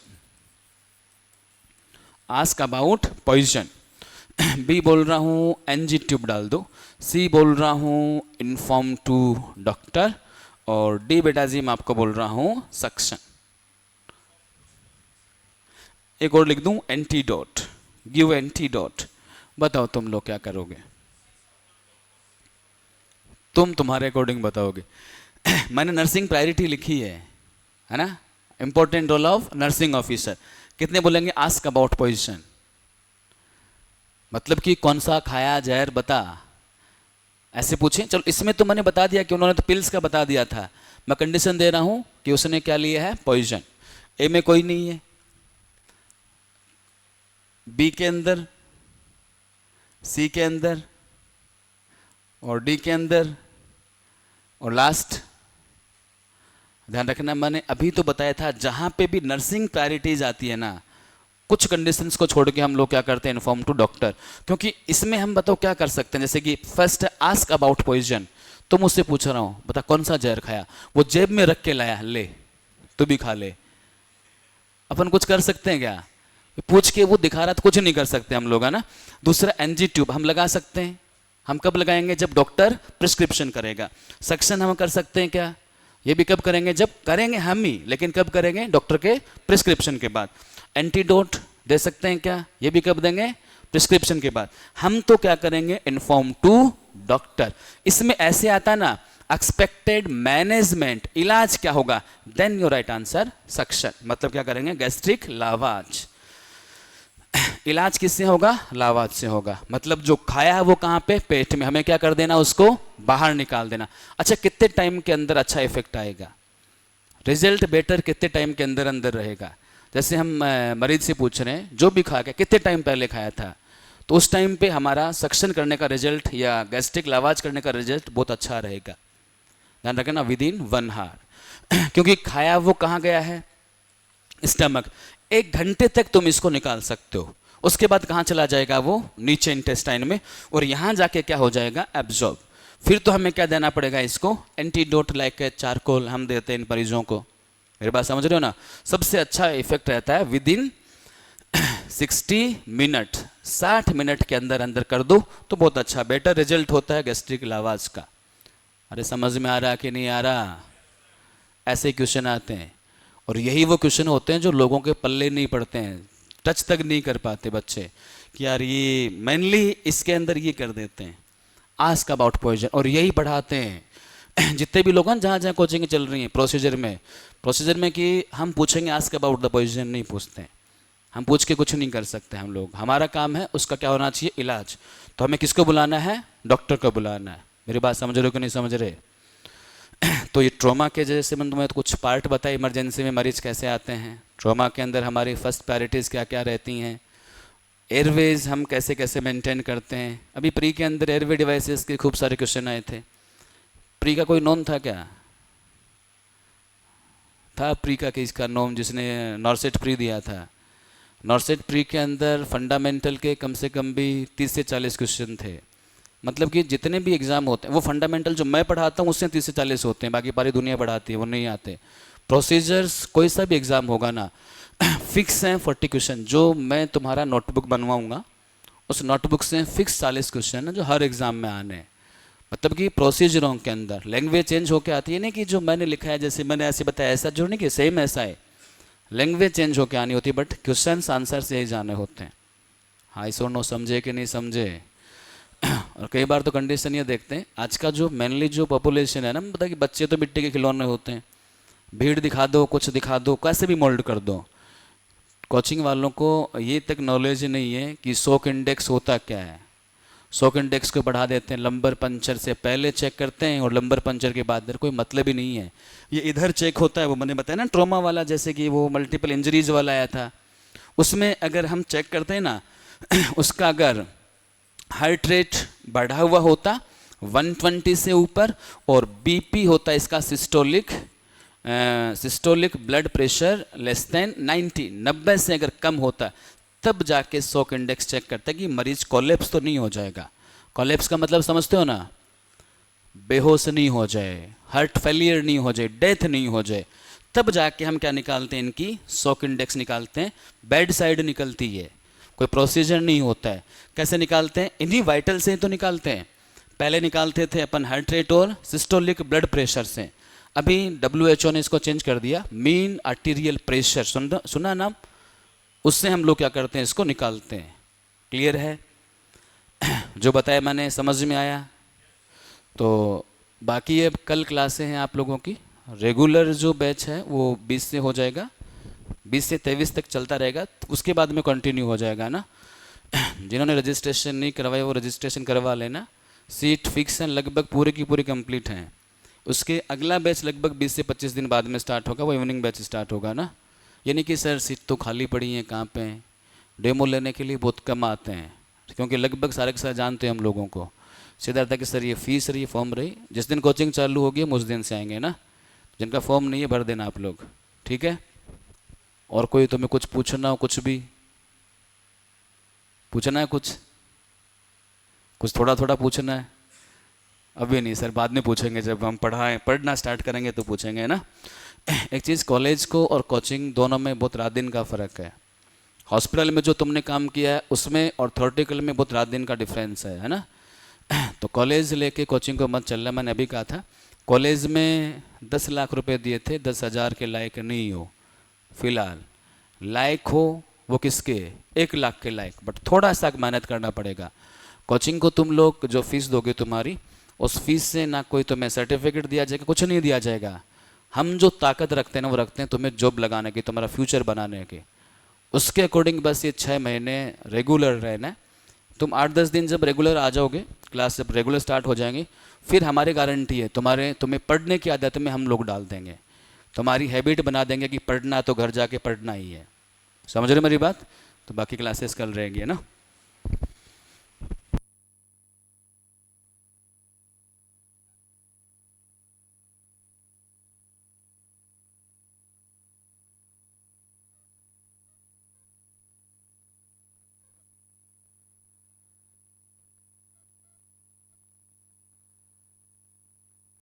ask about poison. B बोल रहा हूँ NG ट्यूब डाल दो, सी बोल रहा हूँ इन्फॉर्म टू डॉक्टर, और डी बेटा जी मैं आपको बोल रहा हूँ सक्शन। एक और लिख दूं एंटीडोट, गिव एंटीडोट। बताओ तुम लोग क्या करोगे, तुम तुम्हारे अकॉर्डिंग बताओगे। मैंने नर्सिंग प्रायोरिटी लिखी है ना, important role of nursing officer. कितने बोलेंगे आस्क अबाउट पोजीशन, मतलब कि कौन सा खाया जहर बता, ऐसे पूछें। चलो इसमें तो मैंने बता दिया कि उन्होंने तो पिल्स का बता दिया था, मैं कंडीशन दे रहा हूं कि उसने क्या लिया है, पॉइजन। ए में कोई नहीं है, बी के अंदर, सी के अंदर, और डी के अंदर, और लास्ट ध्यान रखना, मैंने अभी तो बताया था जहां पे भी नर्सिंग प्रायोरिटीज आती है ना, कुछ कंडीशंस को छोड़ के हम लोग क्या करते हैं, इन्फॉर्म टू डॉक्टर। क्योंकि इसमें हम बताओ क्या कर सकते हैं, जैसे कि फर्स्ट आस्क अबाउट पॉइजन, तो मुझसे पूछ रहा हूं बता कौन सा जहर खाया, वो जेब में रख के लाया, ले तू भी खा ले। अपन कुछ कर सकते हैं क्या, पूछ के वो दिखा रहा तो कुछ नहीं कर सकते हम लोग, है ना। दूसरा NG ट्यूब हम लगा सकते हैं, हम कब लगाएंगे, जब डॉक्टर प्रिस्क्रिप्शन करेगा। सक्शन हम कर सकते हैं क्या, ये भी कब करेंगे, जब करेंगे हम ही, लेकिन कब करेंगे, डॉक्टर के प्रिस्क्रिप्शन के बाद। एंटीडोट दे सकते हैं क्या? ये भी कब देंगे? प्रिस्क्रिप्शन के बाद। हम तो क्या करेंगे? Inform to doctor. इसमें ऐसे आता ना, एक्सपेक्टेड मैनेजमेंट, इलाज क्या होगा? Then your right answer suction. मतलब क्या करेंगे? Gastric lavage. इलाज किससे होगा? लावाज से होगा। मतलब जो खाया है वो कहाँ पे? पेट में। हमें क्या कर देना? उसको बाहर निकाल देना। अच्छा, कितने टाइम के अंदर अच्छा इफेक्ट आएगा? रिजल्ट बेटर कितने टाइम के अंदर अंदर रहेगा? जैसे हम मरीज से पूछ रहे हैं जो भी खा के कितने टाइम पहले खाया था, तो उस टाइम पे हमारा सक्शन करने का रिजल्ट या गैस्ट्रिक लावाज करने का रिजल्ट बहुत अच्छा रहेगा। ध्यान रखना, विद इन 1 आवर। क्योंकि खाया वो कहाँ गया है? स्टमक। 1 घंटे तक तुम इसको निकाल सकते हो, उसके बाद कहाँ चला जाएगा? वो नीचे इंटेस्टाइन में, और यहाँ जाके क्या हो जाएगा? एब्जॉर्ब। फिर तो हमें क्या देना पड़ेगा इसको? एंटीडोट लाइक चारकोल हम देते हैं इन मरीजों को। मेरी बात समझ रहे हो ना? सबसे अच्छा इफेक्ट रहता है विद इन 60 मिनट। 60 मिनट के अंदर अंदर कर दो तो बहुत अच्छा बेटर रिजल्ट होता है गैस्ट्रिक लावाज का। अरे समझ में आ रहा कि नहीं आ रहा? ऐसे क्वेश्चन आते हैं, और यही वो क्वेश्चन होते हैं जो लोगों के पल्ले नहीं पड़ते हैं, टच तक नहीं कर पाते बच्चे कि यार ये मेनली इसके अंदर ये कर देते हैं, आस्क अबाउट पॉइजन, और यही पढ़ाते हैं जितने भी लोग हैं जहाँ जहाँ कोचिंग चल रही हैं। प्रोसीजर में कि हम पूछेंगे आस्क अबाउट द पॉइजन नहीं पूछते हैं, हम पूछ के कुछ नहीं कर सकते हम लोग। हमारा काम है उसका क्या होना चाहिए? इलाज। तो हमें किसको बुलाना है? डॉक्टर को बुलाना है। मेरी बात समझ रहे हो कि नहीं समझ रहे? तो ये ट्रॉमा के जैसे मैंने तुम्हें कुछ पार्ट बताया, इमरजेंसी में मरीज कैसे आते हैं। ट्रॉमा के अंदर हमारी फर्स्ट प्रायोरिटीज़ क्या क्या रहती हैं, एयरवेज हम कैसे कैसे मेंटेन करते हैं। अभी प्री के अंदर एयरवे डिवाइसेस के खूब सारे क्वेश्चन आए थे। प्री का कोई नॉन था क्या? था प्री का कि इसका नॉम जिसने नॉर्सेट प्री दिया था? नॉर्सेट प्री के अंदर फंडामेंटल के कम से कम भी 30 से 40 क्वेश्चन थे। मतलब कि जितने भी एग्जाम होते हैं वो फंडामेंटल जो मैं पढ़ाता हूँ उससे 30 से 40 होते हैं, बाकी पूरी दुनिया पढ़ाती है वो नहीं आते। प्रोसीजर्स कोई सा भी एग्जाम होगा ना फिक्स हैं 40 क्वेश्चन। जो मैं तुम्हारा नोटबुक बनवाऊंगा उस नोटबुक से फिक्स 40 क्वेश्चन है जो हर एग्जाम में आने हैं। मतलब कि प्रोसीजरों के अंदर लैंग्वेज चेंज होकर आती है, नहीं कि जो मैंने लिखा है जैसे मैंने ऐसे बताया ऐसा जो नहीं कि सेम ऐसा है, लैंग्वेज चेंज होकर आनी होती है, बट क्वेश्चन आंसर से ही जाने होते हैं। हाँ इस और नो समझे कि नहीं समझे? और कई बार तो कंडीशन ये देखते हैं आज का जो मेनली जो पॉपुलेशन है ना, पता कि बच्चे तो मिट्टी के खिलौने होते हैं, भीड़ दिखा दो कुछ दिखा दो कैसे भी मोल्ड कर दो। कोचिंग वालों को ये तक नॉलेज नहीं है कि शॉक इंडेक्स होता क्या है। शॉक इंडेक्स को बढ़ा देते हैं, लंबर पंचर से पहले चेक करते हैं और लंबर पंचर के बाद कोई मतलब ही नहीं है। ये इधर चेक होता है, वो मैंने बताया ना ट्रॉमा वाला, जैसे कि वो मल्टीपल इंजरीज वाला आया था, उसमें अगर हम चेक करते हैं ना उसका अगर हार्ट रेट बढ़ा हुआ होता 120 से ऊपर और बीपी होता इसका systolic blood pressure less than 90 से अगर कम होता तब जाके शॉक इंडेक्स चेक करता है कि मरीज कोलैप्स तो नहीं हो जाएगा। कोलैप्स का मतलब समझते हो ना? बेहोश नहीं हो जाए, हार्ट फेलियर नहीं हो जाए, डेथ नहीं हो जाए, तब जाके हम क्या निकालते हैं? इनकी शॉक इंडेक्स निकालते हैं। बेड साइड निकलती है, कोई प्रोसीजर नहीं होता है। कैसे निकालते हैं? इन्हीं वाइटल से तो निकालते हैं। पहले निकालते थे अपन हार्ट रेट और सिस्टोलिक ब्लड प्रेशर से, अभी WHO ने इसको चेंज कर दिया मीन आर्टीरियल प्रेशर, सुना नाम? उससे हम लोग क्या करते हैं? इसको निकालते हैं। क्लियर है? जो बताया मैंने समझ में आया? तो बाकी ये कल क्लासें हैं आप लोगों की। रेगुलर जो बैच है वो 20 से हो जाएगा, 20 से 23 तक चलता रहेगा, उसके बाद में कंटिन्यू हो जाएगा ना। जिन्होंने रजिस्ट्रेशन नहीं करवाया वो रजिस्ट्रेशन करवा लेना। सीट फिक्स है, लगभग पूरी की पूरी कंप्लीट हैं। उसके अगला बैच लगभग 20 से 25 दिन बाद में स्टार्ट होगा, वो इवनिंग बैच स्टार्ट होगा ना। यानी कि सर सीट तो खाली पड़ी हैं, कहाँ पे? डेमो लेने के लिए बहुत कम आते हैं, क्योंकि लगभग सारे के सारे जानते हैं हम लोगों को। सीधा था कि सर ये फीस रही, फॉर्म रही, जिस दिन कोचिंग चालू होगी हम उस दिन से आएंगे ना। जिनका फॉर्म नहीं है भर देना आप लोग, ठीक है? और कोई तुम्हें कुछ पूछना हो, कुछ भी पूछना है, कुछ थोड़ा थोड़ा पूछना है? अभी नहीं सर, बाद में पूछेंगे, जब हम पढ़ना स्टार्ट करेंगे तो पूछेंगे ना। एक चीज़, कॉलेज को और कोचिंग दोनों में बहुत रात दिन का फ़र्क है। हॉस्पिटल में जो तुमने काम किया है उसमें और थ्योरेटिकल में बहुत रात दिन का डिफरेंस है ना। तो कॉलेज लेके कोचिंग को मत चलना। मैंने अभी कहा था कॉलेज में 10 लाख रुपए दिए थे, 10,000 के लायक नहीं हो। फिलहाल लायक हो वो किसके, 1 लाख के लायक, बट थोड़ा सा मेहनत करना पड़ेगा। कोचिंग को तुम लोग जो फीस दोगे तुम्हारी, उस फीस से ना कोई तुम्हें सर्टिफिकेट दिया जाएगा, कुछ नहीं दिया जाएगा। हम जो ताकत रखते हैं ना वो रखते हैं तुम्हें जॉब लगाने की, तुम्हारा फ्यूचर बनाने की। उसके अकॉर्डिंग बस ये 6 महीने रेगुलर रहना है। तुम 8-10 दिन जब रेगुलर आ जाओगे, क्लास जब रेगुलर स्टार्ट हो जाएंगी, फिर हमारी गारंटी है तुम्हें पढ़ने की आदत में हम लोग डाल देंगे, तुम्हारी हैबिट बना देंगे कि पढ़ना तो घर जाके पढ़ना ही है। समझ रहे हो मेरी बात? तो बाकी क्लासेस कल रहेंगी, है ना।